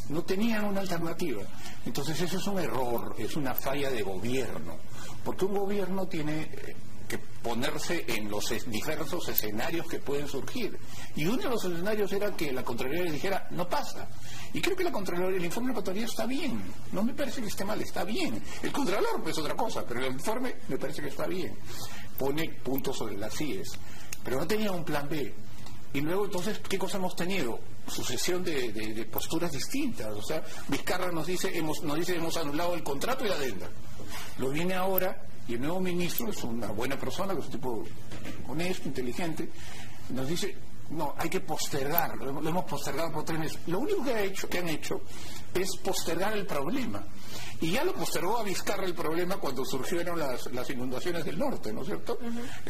No tenían una alternativa. Entonces eso es un error, es una falla de gobierno, porque un gobierno tiene que ponerse en los diversos escenarios que pueden surgir. Y uno de los escenarios era que la Contraloría les dijera, no pasa. Y creo que el informe de la Contraloría está bien. No me parece que esté mal, está bien. El Contralor es otra cosa, pero el informe me parece que está bien. Pone puntos sobre las IES. Pero no tenía un plan B. Y luego, entonces, ¿qué cosa hemos tenido? Sucesión de posturas distintas. O sea, Vizcarra nos dice hemos anulado el contrato y la adenda. Lo viene ahora, y el nuevo ministro es una buena persona, que es un tipo honesto, inteligente, nos dice, no, hay que postergar, lo hemos postergado por 3 meses. Lo único que han hecho es postergar el problema. Y ya lo postergó a Vizcarra el problema cuando surgieron las inundaciones del norte, ¿no es cierto?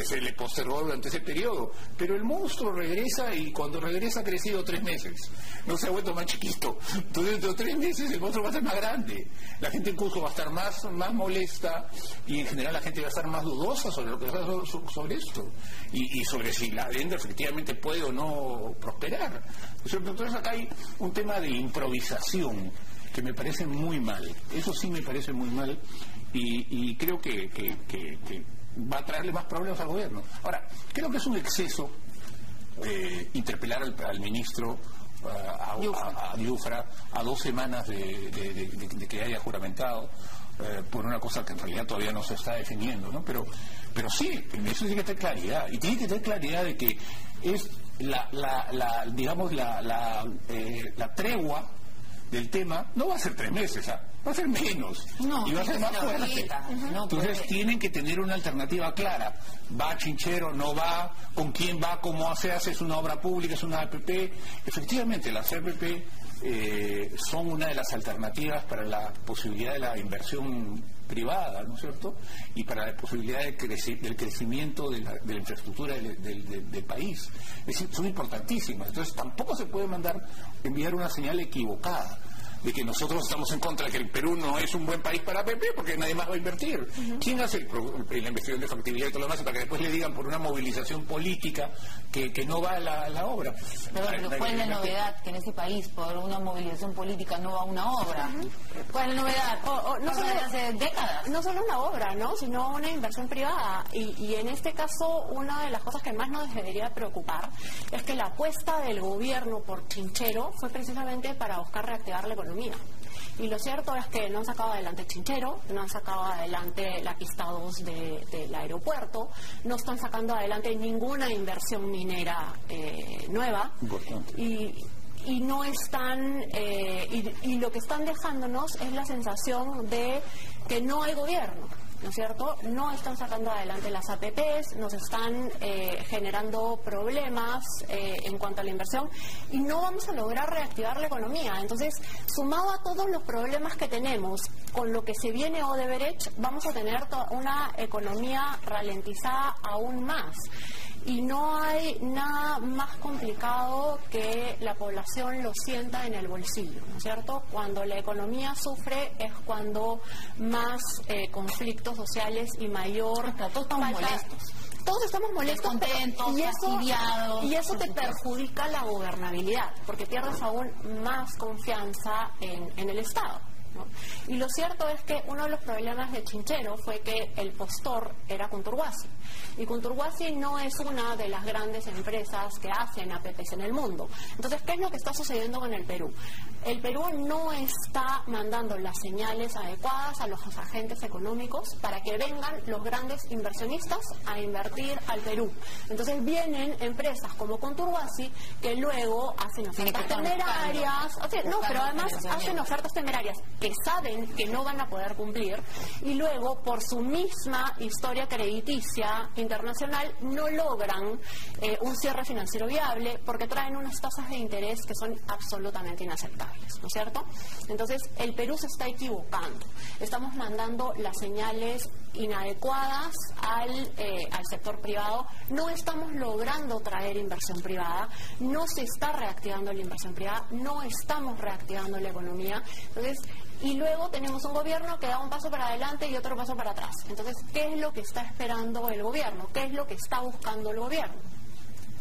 Se le postergó durante ese periodo. Pero el monstruo regresa y cuando regresa ha crecido 3 meses. No se ha vuelto más chiquito. Entonces, dentro de 3 meses el monstruo va a ser más grande. La gente en Cusco va a estar más molesta y en general la gente va a estar más dudosa sobre lo que va a hacer sobre esto. Y sobre si la adenda efectivamente puede o no prosperar, ¿no es cierto? Entonces acá hay un tema de improvisación que me parece muy mal. Eso sí me parece muy mal y creo que va a traerle más problemas al gobierno. Ahora, creo que es un exceso interpelar al ministro a Yufra a 2 semanas de que haya juramentado por una cosa que en realidad todavía no se está definiendo, ¿no? Pero sí, el ministro tiene que tener claridad, y tiene que tener claridad de que es la tregua del tema no va a ser 3 meses, va a ser menos, y va a ser más fuerte. Entonces tienen que tener una alternativa clara. ¿Va Chinchero? ¿No va? ¿Con quién va? ¿Cómo se hace? ¿Es una obra pública? ¿Es una APP? Efectivamente, las APP son una de las alternativas para la posibilidad de la inversión privada, ¿no es cierto? Y para la posibilidad del crecimiento de la infraestructura del país. Es decir, son importantísimas. Entonces tampoco se puede enviar una señal equivocada de que nosotros estamos en contra de que el Perú no es un buen país para APP porque nadie más va a invertir. ¿Quién hace la investigación de factibilidad y todo lo demás para que después le digan por una movilización política que no va a la obra? Pero ¿cuál es la novedad? Que en ese país por una movilización política no va una obra. ¿Cuál es la novedad? No solo hace décadas. No solo una obra, ¿no? Sino una inversión privada. Y en este caso, una de las cosas que más nos debería preocupar es que la apuesta del gobierno por Chinchero fue precisamente para buscar reactivar la economía. Y lo cierto es que no han sacado adelante Chinchero, no han sacado adelante la pista 2 del aeropuerto, no están sacando adelante ninguna inversión minera nueva. Importante. Y no están, y lo que están dejándonos es la sensación de que no hay gobierno, ¿no es cierto? No están sacando adelante las APPs, nos están generando problemas en cuanto a la inversión y no vamos a lograr reactivar la economía. Entonces, sumado a todos los problemas que tenemos, con lo que se viene Odebrecht, vamos a tener una economía ralentizada aún más. Y no hay nada más complicado que la población lo sienta en el bolsillo, ¿no es cierto? Cuando la economía sufre es cuando más conflictos sociales y mayor... Todos estamos molestos. Todos estamos molestos, descontentos, fastidiados. Y eso te perjudica la gobernabilidad, porque pierdes aún más confianza en el Estado, ¿no? Y lo cierto es que uno de los problemas de Chinchero fue que el postor era Conturguasi. Y Conturguasi no es una de las grandes empresas que hacen APPs en el mundo. Entonces, ¿qué es lo que está sucediendo con el Perú? El Perú no está mandando las señales adecuadas a los agentes económicos para que vengan los grandes inversionistas a invertir al Perú. Entonces vienen empresas como Conturguasi que luego hacen ofertas temerarias, pero además hacen ofertas temerarias que saben que no van a poder cumplir y luego por su misma historia crediticia internacional no logran un cierre financiero viable porque traen unas tasas de interés que son absolutamente inaceptables, ¿no es cierto? Entonces el Perú se está equivocando, estamos mandando las señales inadecuadas al sector privado, no estamos logrando traer inversión privada, no se está reactivando la inversión privada, no estamos reactivando la economía. Entonces, y luego tenemos un gobierno que da un paso para adelante y otro paso para atrás. Entonces, ¿qué es lo que está esperando el gobierno? ¿Qué es lo que está buscando el gobierno?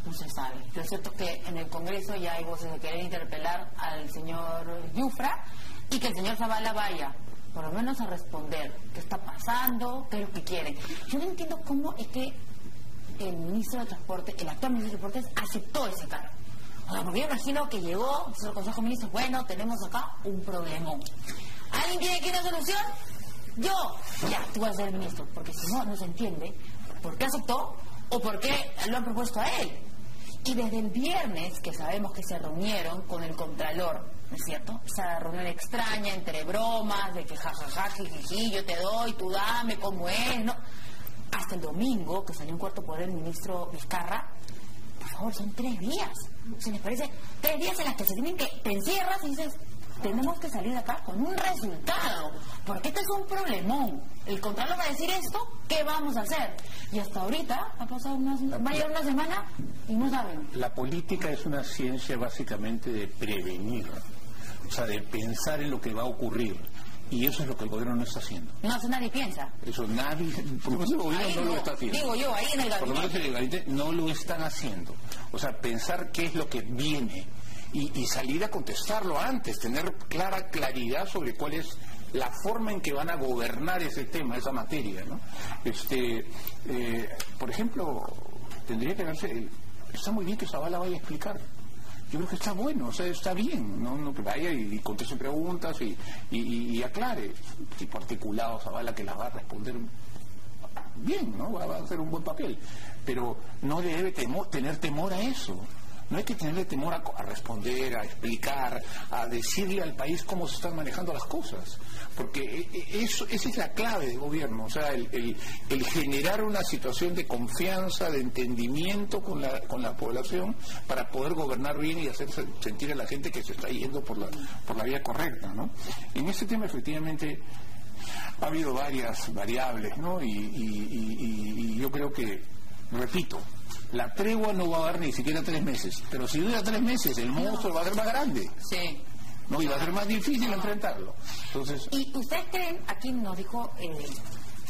No se sabe. Lo cierto es que en el Congreso ya hay voces de querer interpelar al señor Yufra y que el señor Zavala vaya por lo menos a responder qué está pasando, qué es lo que quieren. Yo no entiendo cómo es que el ministro de Transporte, el actual ministro de Transportes, aceptó ese cargo. O sea, porque yo imagino que llegó, el Consejo de Ministros, bueno, tenemos acá un problemón. ¿Alguien tiene que ir a solución? Yo. Ya, tú vas a ser el ministro, porque si no, no se entiende por qué aceptó o por qué lo han propuesto a él. Y desde el viernes, que sabemos que se reunieron con el Contralor, ¿no es cierto? Esa reunión extraña, entre bromas, de que jajaja, jijiji, yo te doy, tú dame, ¿cómo es? ¿No? Hasta el domingo, que salió un cuarto poder el ministro Vizcarra, por favor, son 3 días. ¿Se les parece? 3 días en las que se tienen que, te encierras y dices, tenemos que salir de acá con un resultado, porque este es un problemón. El Contralor va a decir esto, ¿qué vamos a hacer? Y hasta ahorita ha pasado va a llegar una semana y no saben. La política es una ciencia básicamente de prevenir, o sea, de pensar en lo que va a ocurrir. Y eso es lo que el gobierno no está haciendo. No, eso nadie piensa. Eso nadie, por lo menos el gobierno ahí no lo está haciendo. Digo yo, ahí en el gabinete. Por lo menos en el gabinete no lo están haciendo. O sea, pensar qué es lo que viene y salir a contestarlo antes, tener claridad sobre cuál es la forma en que van a gobernar ese tema, esa materia, ¿no? Por ejemplo, tendría que darse, está muy bien que Zavala vaya a explicar. Yo creo que está bueno, o sea, está bien, no que vaya y conteste preguntas y aclare. Tipo articulado Zavala que las va a responder bien, ¿no? Va a hacer un buen papel. Pero no debe tener temor a eso. No hay que tenerle temor a responder, a explicar, a decirle al país cómo se están manejando las cosas. Porque esa es la clave del gobierno, o sea, el generar una situación de confianza, de entendimiento con la población para poder gobernar bien y hacer sentir a la gente que se está yendo por la vía correcta, ¿no? En ese tema, efectivamente, ha habido varias variables, ¿no? Y yo creo que, repito, la tregua no va a dar ni siquiera 3 meses, pero si dura 3 meses el monstruo va a ser más grande. Sí. No, y va a ser más difícil enfrentarlo. Entonces, ¿y ustedes creen, aquí nos dijo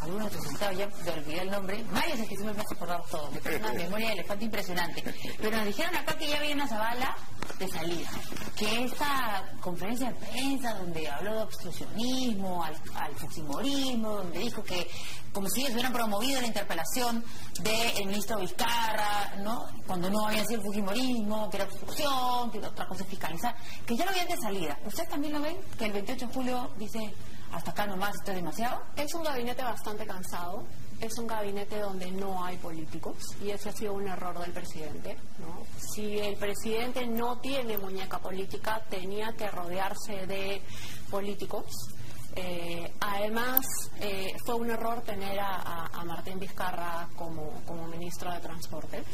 algunos de tus invitados, ya te olvidé el nombre, Mario es el que siempre me hace acordar todo, que tiene una memoria de elefante impresionante, pero nos dijeron acá que ya había una Zavala de salida, que esta conferencia de prensa donde habló de obstruccionismo, al fujimorismo, donde dijo que como si ellos hubieran promovido la interpelación del ministro Vizcarra, ¿no? Cuando no había sido el fujimorismo, que era obstrucción, que era otra cosa fiscalizar, que ya lo habían de salida. ¿Ustedes también lo ven? Que el 28 de julio dice, hasta acá nomás, esto es demasiado. Es un gabinete bastante cansado, es un gabinete donde no hay políticos y ese ha sido un error del presidente, ¿no? Si el presidente no tiene muñeca política, tenía que rodearse de políticos. Además, fue un error tener a Martín Vizcarra como ministro de Transportes.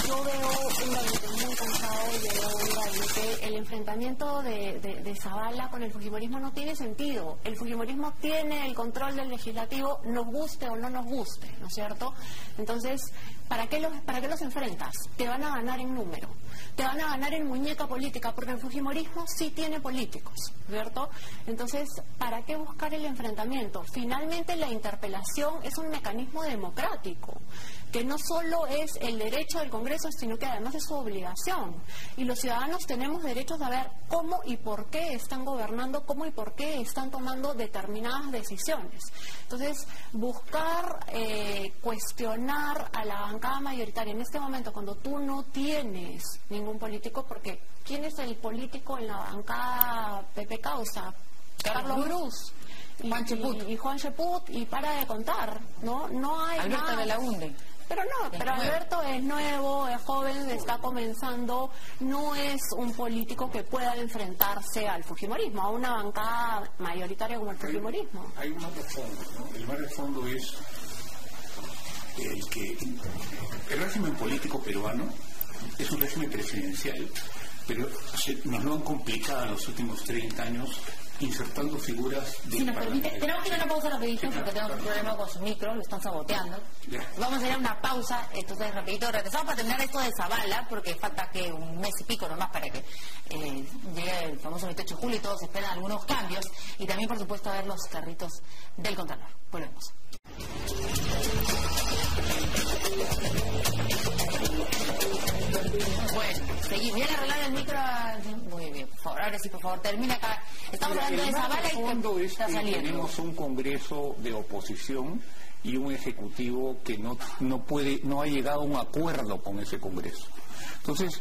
Yo veo un gabinete muy cansado, yo veo un gabinete, el enfrentamiento de Zavala con el fujimorismo no tiene sentido. El fujimorismo tiene el control del legislativo, nos guste o no nos guste, ¿no es cierto? Entonces, ¿para qué los enfrentas? Te van a ganar en número, te van a ganar en muñeca política, porque el fujimorismo sí tiene políticos, ¿cierto? Entonces, ¿para qué buscar el enfrentamiento? Finalmente, la interpelación es un mecanismo democrático, que no solo es el derecho del Congreso, sino que además es su obligación. Y los ciudadanos tenemos derecho a saber cómo y por qué están gobernando, cómo y por qué están tomando determinadas decisiones. Entonces, buscar cuestionar a la bancada mayoritaria en este momento, cuando tú no tienes ningún político, porque ¿quién es el político en la bancada PP Causa? Carlos Cruz. Y Juan Cheput, y para de contar, no hay Alberto más. Belaunde. Pero Alberto es nuevo, es joven, está comenzando, no es un político que pueda enfrentarse al fujimorismo, a una bancada mayoritaria como el fujimorismo. Hay un mar de fondo, ¿no? El mar de fondo es el régimen político peruano es un régimen presidencial, pero nos lo han complicado en los últimos 30 años insertando figuras de... Si nos permite, tenemos que ir a una pausa rapidito porque tenemos un problema con su micro, lo están saboteando. Vamos a ir a una pausa, entonces rapidito regresamos para terminar esto de Zavala, porque falta que un mes y pico nomás para que llegue el famoso 28 de julio y todos esperan algunos cambios, y también por supuesto a ver los carritos del Contralor. Volvemos. Bueno, seguimos. ¿Viene a arreglar el micro? Muy bien, por favor. Ahora sí, por favor, termina acá. Estamos hablando de Zavala y fondo es está que saliendo. tenemos un Congreso de oposición y un Ejecutivo que no ha llegado a un acuerdo con ese Congreso. Entonces,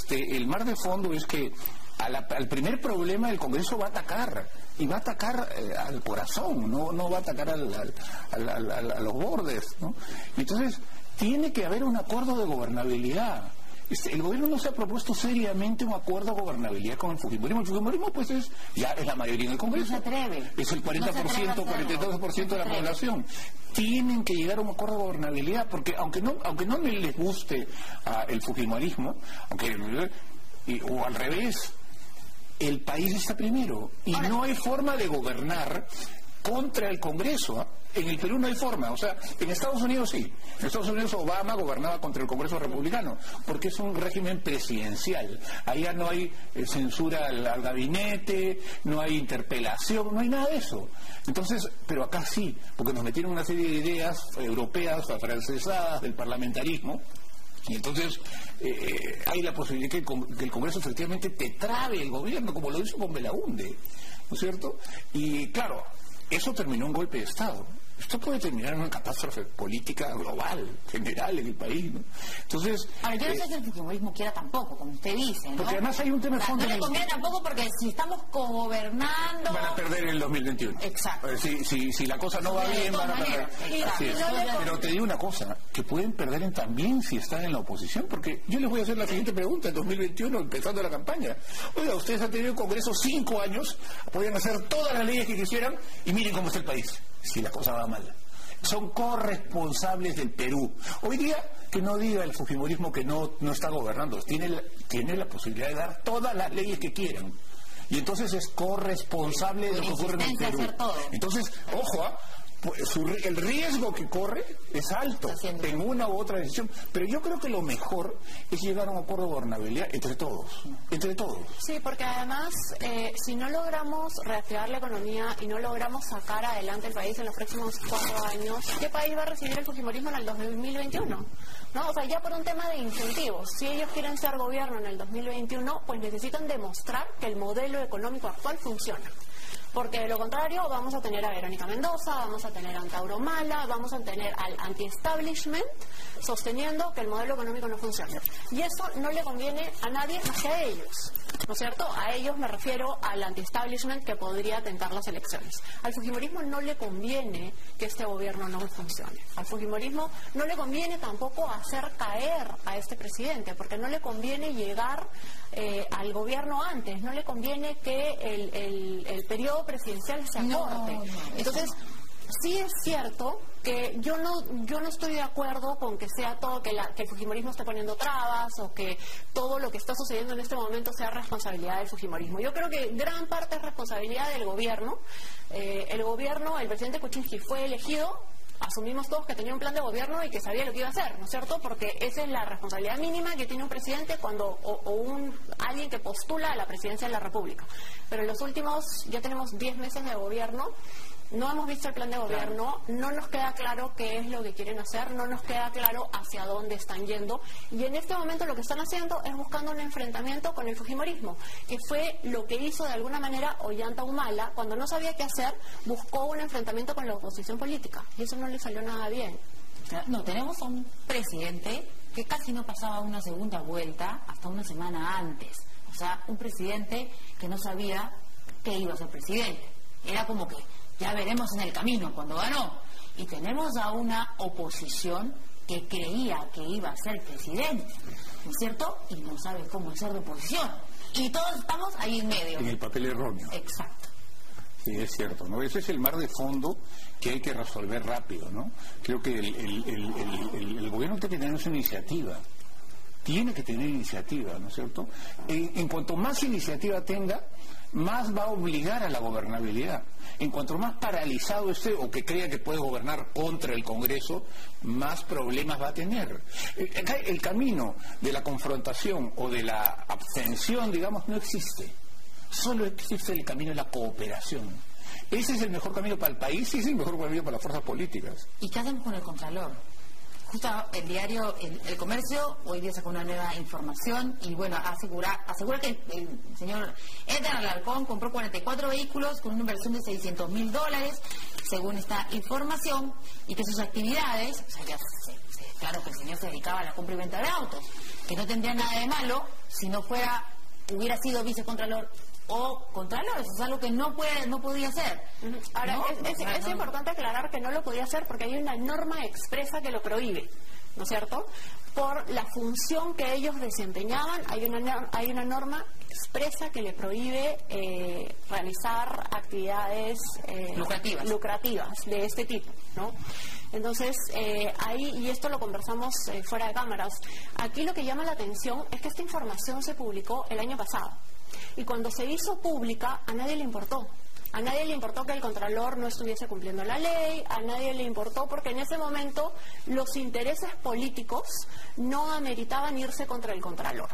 el mar de fondo es que al primer problema el Congreso va a atacar, y va a atacar al corazón, no va a atacar a los bordes, ¿no? Entonces, tiene que haber un acuerdo de gobernabilidad. El gobierno no se ha propuesto seriamente un acuerdo de gobernabilidad con el fujimorismo. El fujimorismo, pues, es la mayoría en el Congreso. No se atreve. Es el 40%, 42% de la población. Tienen que llegar a un acuerdo de gobernabilidad, porque aunque no les guste el fujimorismo, o al revés, el país está primero. Y no hay forma de gobernar contra el Congreso. En el Perú no hay forma, o sea, en Estados Unidos sí. En Estados Unidos Obama gobernaba contra el Congreso republicano, porque es un régimen presidencial. Allá no hay censura al gabinete, no hay interpelación, no hay nada de eso. Entonces, pero acá sí, porque nos metieron una serie de ideas europeas, afrancesadas del parlamentarismo. Y entonces hay la posibilidad que el Congreso efectivamente te trabe el gobierno, como lo hizo con Belaunde, ¿no es cierto? Y claro, eso terminó en golpe de Estado. Esto puede terminar en una catástrofe política global, general en el país, ¿no? Entonces... Ahora, yo no sé si el fujimorismo quiera tampoco, como usted dice, ¿no? Porque además hay un tema de fondo... No le conviene tampoco porque si estamos gobernando... Van a perder en el 2021. Exacto. Si la cosa no va bien, van a perder. Así es. Pero te digo una cosa, que pueden perder también si están en la oposición, porque yo les voy a hacer la siguiente pregunta en 2021, empezando la campaña. Oiga, ustedes han tenido el Congreso 5 años, podían hacer todas las leyes que quisieran, y miren cómo está el país. Si la cosa va mal. Son corresponsables del Perú. Hoy día, que no diga el fujimorismo que no está gobernando, tiene la posibilidad de dar todas las leyes que quieran. Y entonces es corresponsable de lo que ocurre en el Perú. Entonces, ojo, pues, el riesgo que corre es alto en una u otra decisión, pero yo creo que lo mejor es llegar a un acuerdo de gobernabilidad entre todos. Sí, porque además, si no logramos reactivar la economía y no logramos sacar adelante el país en los próximos 4 años, ¿qué país va a recibir el fujimorismo en el 2021? ¿No? O sea, ya por un tema de incentivos, si ellos quieren ser gobierno en el 2021, pues necesitan demostrar que el modelo económico actual funciona. Porque de lo contrario vamos a tener a Verónica Mendoza, vamos a tener a Antauro Mala, vamos a tener al anti-establishment sosteniendo que el modelo económico no funciona. Y eso no le conviene a nadie más que a ellos, ¿no es cierto? A ellos me refiero al anti-establishment que podría tentar las elecciones. Al fujimorismo no le conviene que este gobierno no funcione. Al fujimorismo no le conviene tampoco hacer caer a este presidente, porque no le conviene llegar al gobierno antes, no le conviene que el periodo presidencial se acorte. Entonces, sí es cierto que yo no estoy de acuerdo con que sea todo, que el fujimorismo esté poniendo trabas o que todo lo que está sucediendo en este momento sea responsabilidad del fujimorismo. Yo creo que gran parte es responsabilidad del gobierno. El presidente Kuczynski fue elegido, asumimos todos que tenía un plan de gobierno y que sabía lo que iba a hacer, ¿no es cierto? Porque esa es la responsabilidad mínima que tiene un presidente cuando alguien que postula a la presidencia de la República. Pero en los últimos, ya tenemos 10 meses de gobierno, no hemos visto el plan de gobierno, no nos queda claro qué es lo que quieren hacer, no nos queda claro hacia dónde están yendo, y en este momento lo que están haciendo es buscando un enfrentamiento con el fujimorismo, que fue lo que hizo de alguna manera Ollanta Humala, cuando no sabía qué hacer, buscó un enfrentamiento con la oposición política, y eso no le salió nada bien. No, tenemos a un presidente que casi no pasaba una segunda vuelta hasta una semana antes, o sea, un presidente que no sabía que iba a ser presidente, era como que ya veremos en el camino cuando ganó. Y tenemos a una oposición que creía que iba a ser presidente, ¿no es cierto? Y no sabe cómo ser de oposición. Y todos estamos ahí en medio. En el papel erróneo. Exacto. Sí, es cierto, ¿no? Ese es el mar de fondo que hay que resolver rápido, ¿no? Creo que el gobierno tiene que tener esa iniciativa. Tiene que tener iniciativa, ¿no es cierto? En cuanto más iniciativa tenga, más va a obligar a la gobernabilidad. En cuanto más paralizado esté o que crea que puede gobernar contra el Congreso, más problemas va a tener. El camino de la confrontación o de la abstención, digamos, no existe. Solo existe el camino de la cooperación. Ese es el mejor camino para el país y ese es el mejor camino para las fuerzas políticas. ¿Y qué hacemos con el Contralor? Justo el diario El Comercio hoy día sacó una nueva información y bueno, asegura que el señor Edgar Alarcón compró 44 vehículos con una inversión de $600.000 según esta información, y que sus actividades, o sea, ya claro que el señor se dedicaba a la compra y venta de autos, que no tendría nada de malo si no hubiera sido vicecontralor o contralor, eso es algo que no podía hacer. Ahora, ¿no? Es importante aclarar que no lo podía hacer porque hay una norma expresa que lo prohíbe, ¿no es cierto? Por la función que ellos desempeñaban, hay una norma expresa que le prohíbe realizar actividades lucrativas de este tipo, ¿no? Entonces, y esto lo conversamos fuera de cámaras, aquí lo que llama la atención es que esta información se publicó el año pasado. Y cuando se hizo pública, a nadie le importó. A nadie le importó que el Contralor no estuviese cumpliendo la ley, a nadie le importó porque en ese momento los intereses políticos no ameritaban irse contra el Contralor.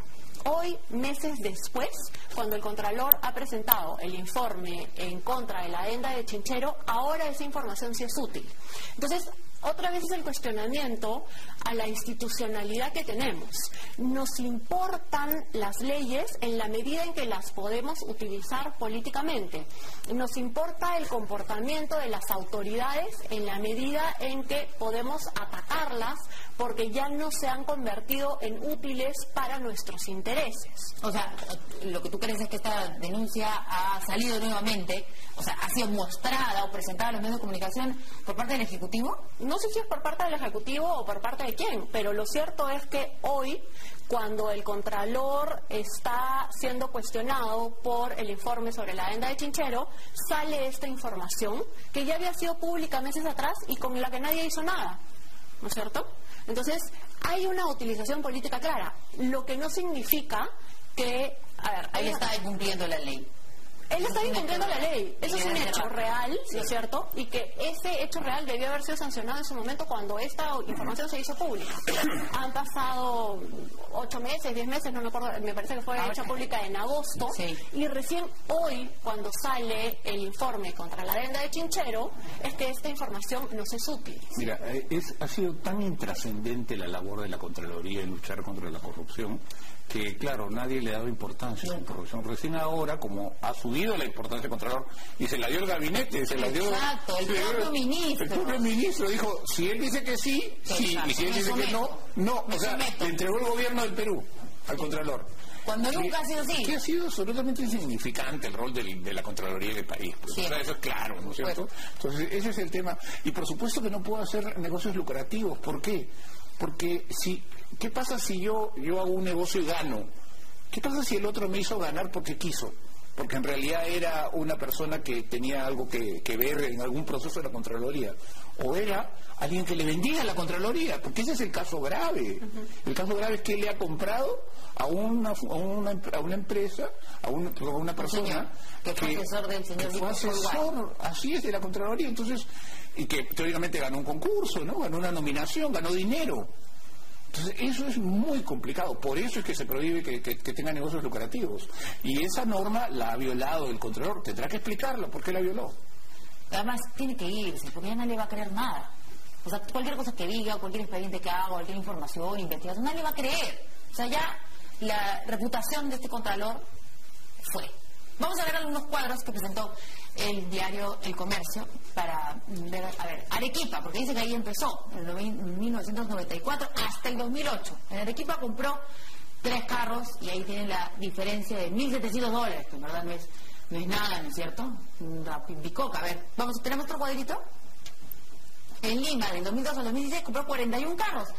Hoy, meses después, cuando el Contralor ha presentado el informe en contra de la adenda de Chinchero, ahora esa información sí es útil. Entonces, otra vez es el cuestionamiento a la institucionalidad que tenemos. Nos importan las leyes en la medida en que las podemos utilizar políticamente. Nos importa el comportamiento de las autoridades en la medida en que podemos atacarlas porque ya no se han convertido en útiles para nuestros intereses. O sea, lo que tú crees es que esta denuncia ha salido nuevamente, o sea, ha sido mostrada o presentada a los medios de comunicación por parte del Ejecutivo. No sé si es por parte del Ejecutivo o por parte de quién, pero lo cierto es que hoy, cuando el Contralor está siendo cuestionado por el informe sobre la adenda de Chinchero, sale esta información que ya había sido pública meses atrás y con la que nadie hizo nada, ¿no es cierto? Entonces, hay una utilización política clara, lo que no significa que... A ver, ahí está incumpliendo la ley. Él está incumpliendo la ley. Eso es un hecho real, ¿no es cierto? Y que ese hecho real debió haber sido sancionado en su momento cuando esta información se hizo pública. Han pasado 8 meses, 10 meses, no me acuerdo, me parece que fue hecha pública en agosto. Sí. Y recién hoy, cuando sale el informe contra la adenda de Chinchero, es que esta información nos es útil. Mira, ha sido tan intrascendente la labor de la Contraloría en luchar contra la corrupción que, claro, nadie le ha dado importancia a la corrupción. Recién ahora, como ha subido la importancia del Contralor, y se la dio el gabinete, se la dio... Exacto, el propio ministro. El propio ministro dijo, si él dice que sí, sí, y si él dice que no, no. O sea, le entregó el gobierno del Perú al Contralor. Cuando nunca ha sido así. Que ha sido absolutamente insignificante el rol de la Contraloría del país. Pues, o sea, eso es claro, ¿no es cierto? Entonces, ese es el tema. Y por supuesto que no puedo hacer negocios lucrativos. ¿Por qué? Porque ¿qué pasa si yo hago un negocio y gano? ¿Qué pasa si el otro me hizo ganar porque quiso? Porque en realidad era una persona que tenía algo que ver en algún proceso de la Contraloría. O era alguien que le vendía a la Contraloría, porque ese es el caso grave. El caso grave es que le ha comprado a una empresa, a una persona que fue asesor del señor que fue asesor, así es, de la Contraloría. Entonces, y que teóricamente ganó un concurso, ¿no? Ganó una nominación, ganó dinero. Entonces, eso es muy complicado. Por eso es que se prohíbe que tenga negocios lucrativos. Y esa norma la ha violado el Contralor. Tendrá que explicarlo por qué la violó. Además, tiene que irse, porque ya nadie le va a creer nada. O sea, cualquier cosa que diga, cualquier expediente que haga, cualquier información, investigación, nadie le va a creer. O sea, ya la reputación de este Contralor fue. Vamos a ver algunos cuadros que presentó el diario El Comercio para ver, Arequipa, porque dice que ahí empezó, en 1994 hasta el 2008. En Arequipa compró 3 carros y ahí tienen la diferencia de $1,700, que en verdad no es nada, ¿no es cierto? Una bicoca. A ver, ¿tenemos otro cuadrito? En Lima, del 2002 al 2016, compró 41 carros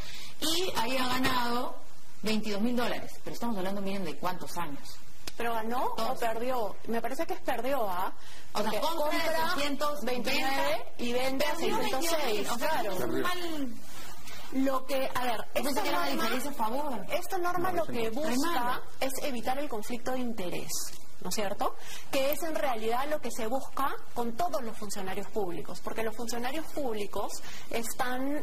y ahí ha ganado $22,000. Pero estamos hablando, miren, de cuántos años. ¿Pero ganó o perdió? Me parece que es perdió, ¿ah? O sea, compra 629 y vende a 606. O sea, claro. Lo que, a ver, esta norma, la diferencia a favor. Esta norma lo que busca es evitar el conflicto de interés, ¿no es cierto? Que es en realidad lo que se busca con todos los funcionarios públicos, porque los funcionarios públicos están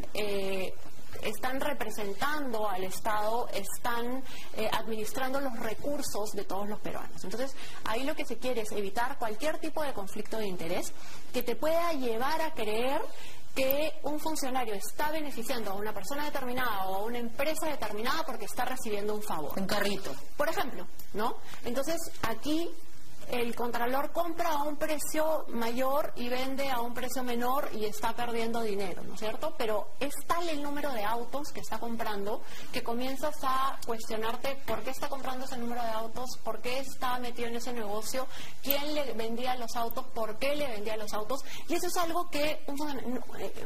representando al Estado, están administrando los recursos de todos los peruanos. Entonces, ahí lo que se quiere es evitar cualquier tipo de conflicto de interés que te pueda llevar a creer que un funcionario está beneficiando a una persona determinada o a una empresa determinada porque está recibiendo un favor. Un carrito. Por ejemplo, ¿no? Entonces, aquí el Contralor compra a un precio mayor y vende a un precio menor y está perdiendo dinero, ¿no es cierto? Pero es tal el número de autos que está comprando que comienzas a cuestionarte por qué está comprando ese número de autos, por qué está metido en ese negocio, quién le vendía los autos, por qué le vendía los autos. Y eso es algo que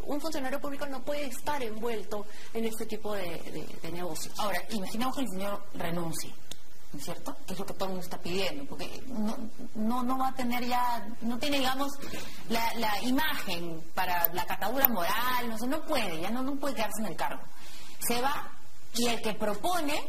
un funcionario público no puede estar envuelto en este tipo de negocios. Ahora, imaginamos que el señor renuncie, ¿no es cierto? Que es lo que todo el mundo está pidiendo, porque no va a tener ya, no tiene, digamos, la imagen para la catadura moral, no sé, no puede, ya no puede quedarse en el cargo. Se va y el que propone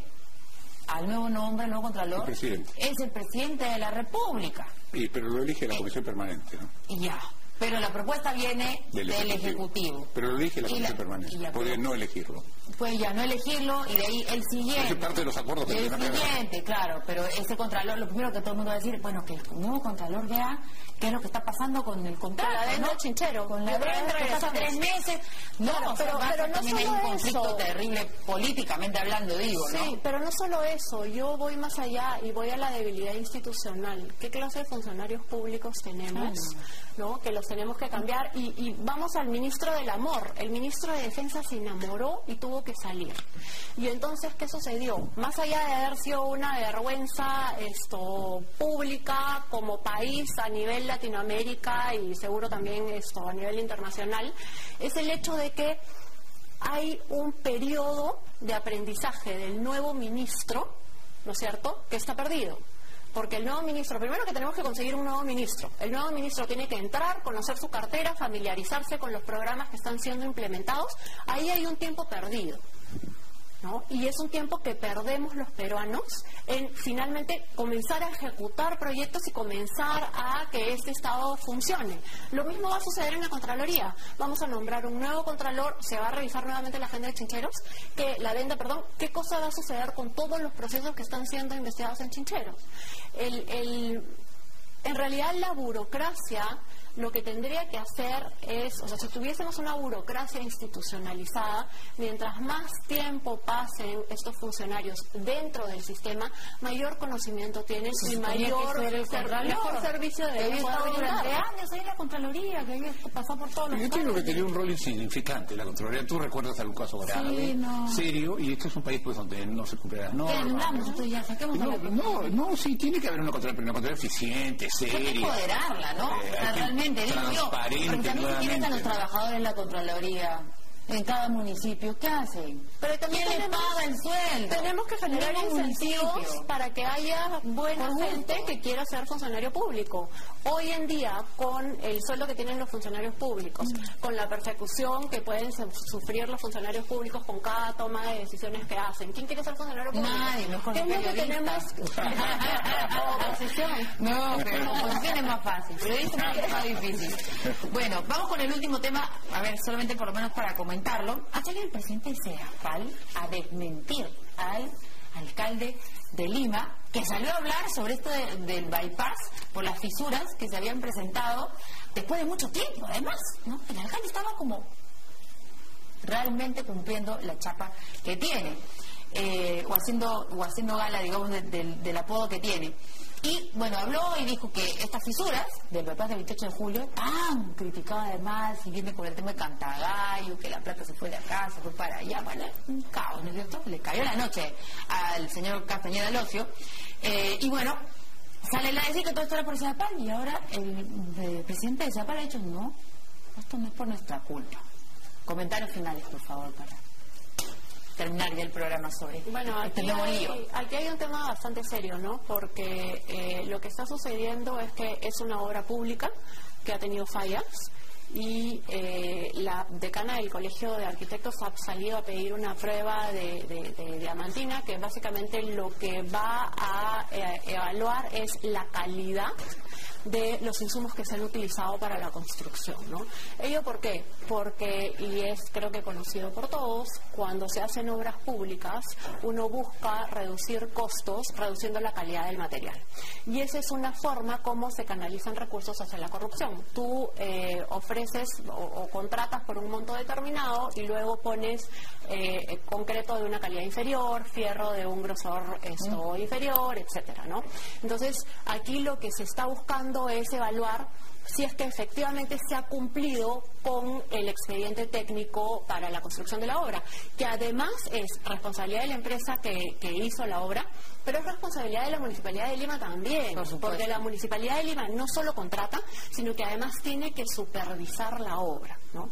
al nuevo nombre, al nuevo Contralor, es el presidente de la República. Pero lo elige la Comisión Permanente, ¿no? Ya. Pero la propuesta viene del Ejecutivo. Pero lo elige la Comisión Permanente. Puede no elegirlo. Pues ya no elegirlo y de ahí el siguiente. Eso es parte de los acuerdos que el siguiente, claro. Pero ese Contralor, lo primero que todo el mundo va a decir, bueno, que el nuevo Contralor vea qué es lo que está pasando con el contrato. Con la adenda Chinchero. Con la adenda que pasa 3 meses. No, claro, pero no también hay un conflicto eso. Terrible políticamente hablando, digo, ¿no? Sí, pero no solo eso. Yo voy más allá y voy a la debilidad institucional. ¿Qué clase de funcionarios públicos tenemos? ¿No? Que los tenemos que cambiar. Y vamos al ministro del amor. El ministro de Defensa se enamoró y tuvo que salir. Y entonces, ¿qué sucedió? Más allá de haber sido una vergüenza pública como país a nivel Latinoamérica y seguro también a nivel internacional, es el hecho de que hay un periodo de aprendizaje del nuevo ministro, ¿no es cierto?, que está perdido. Porque el nuevo ministro, primero que tenemos que conseguir un nuevo ministro. El nuevo ministro tiene que entrar, conocer su cartera, familiarizarse con los programas que están siendo implementados. Ahí hay un tiempo perdido. ¿no? Y es un tiempo que perdemos los peruanos en finalmente comenzar a ejecutar proyectos y comenzar a que este Estado funcione. Lo mismo va a suceder en la Contraloría. Vamos a nombrar un nuevo Contralor, se va a revisar nuevamente la agenda de Chincheros, qué cosa va a suceder con todos los procesos que están siendo investigados en Chincheros. En realidad la burocracia lo que tendría que hacer es, o sea, si tuviésemos una burocracia institucionalizada, mientras más tiempo pasen estos funcionarios dentro del sistema, mayor conocimiento tienen y mejor servicio de durante años ahí en la Contraloría, que había pasado por todos los Yo creo que tenía un rol insignificante la Contraloría. Tú recuerdas algún caso grave, serio, y este es un país pues donde no se cumplen las normas. Sí, tiene que haber una Contraloría eficiente, seria. Hay que empoderarla, ¿no? Realmente, porque también si tienes a los trabajadores en la Contraloría en cada municipio, ¿qué hacen? Pero también ¿quién les paga el sueldo? Tenemos que generar incentivos para que haya buena gente que quiera ser funcionario público. Hoy en día, con el sueldo que tienen los funcionarios públicos, con la persecución que pueden sufrir los funcionarios públicos con cada toma de decisiones que hacen. ¿Quién quiere ser funcionario público? Nadie, no es con ¿Qué es lo que tenemos? Oposición. No, pero oposición es más fácil. Periodista es más difícil. Bueno, vamos con el último tema. A ver, solamente por lo menos para comentarlo. Ha salido el presidente Sedapal a desmentir al alcalde de Lima, que salió a hablar sobre esto del bypass por las fisuras que se habían presentado después de mucho tiempo, además, ¿no? El alcalde estaba como realmente cumpliendo la chapa que tiene, o haciendo gala, digamos, del apodo que tiene. Y bueno, habló y dijo que estas fisuras del bypass del 28 de julio, tan criticadas además, y viene por el tema de Cantagallo, que la plata se fue de acá, se fue para allá, bueno, un caos, ¿no es cierto? Le cayó la noche al señor Castañeda Locio. Y bueno, sale a decir que todo esto era por Sedapal, y ahora el presidente de Sedapal ha dicho, no, esto no es por nuestra culpa. Comentarios finales, por favor, para terminar ya el programa sobre aquí hay un tema bastante serio, ¿no? Porque lo que está sucediendo es que es una obra pública que ha tenido fallas y la decana del Colegio de Arquitectos ha salido a pedir una prueba de diamantina, que básicamente lo que va a evaluar es la calidad de los insumos que se han utilizado para la construcción, ¿no? ¿Ello por qué? Porque, y es creo que conocido por todos, cuando se hacen obras públicas, uno busca reducir costos reduciendo la calidad del material. Y esa es una forma como se canalizan recursos hacia la corrupción. Tú ofreces o contratas por un monto determinado y luego pones concreto de una calidad inferior, fierro de un grosor inferior, etcétera, ¿no? Entonces, aquí lo que se está buscando es evaluar si es que efectivamente se ha cumplido con el expediente técnico para la construcción de la obra, que además es responsabilidad de la empresa que hizo la obra, pero es responsabilidad de la Municipalidad de Lima también, porque la Municipalidad de Lima no solo contrata, sino que además tiene que supervisar la obra, ¿no?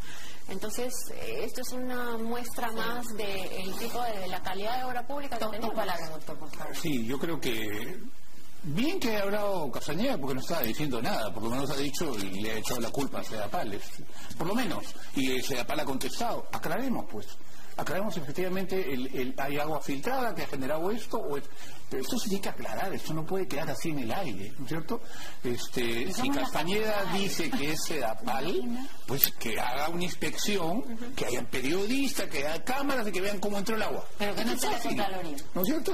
Entonces, esto es una muestra más del tipo de la calidad de obra pública que tenemos. Palabras, doctor, por favor. Sí, yo creo que bien que ha hablado Castañeda, porque no estaba diciendo nada, por lo menos ha dicho y le ha echado la culpa a Sedapal, por lo menos, y Sedapal ha contestado. Aclaremos, pues. Aclaremos efectivamente, hay agua filtrada que ha generado esto, pero esto se tiene que aclarar, esto no puede quedar así en el aire, ¿no es cierto? Si Castañeda dice que es Sedapal, pues que haga una inspección, que haya periodistas, que haya cámaras y que vean cómo entró el agua. Pero que no esté la Contraloría. ¿No es cierto?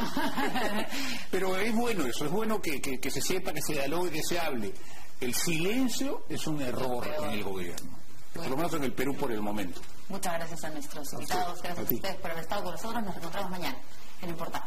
Pero es bueno eso, es bueno que se sepa, que se dialogue, que se hable. El silencio es un error en el gobierno, por lo menos en el Perú por el momento. Muchas gracias a nuestros invitados, gracias a ustedes por haber estado con nosotros. Nos encontramos mañana en El Portal.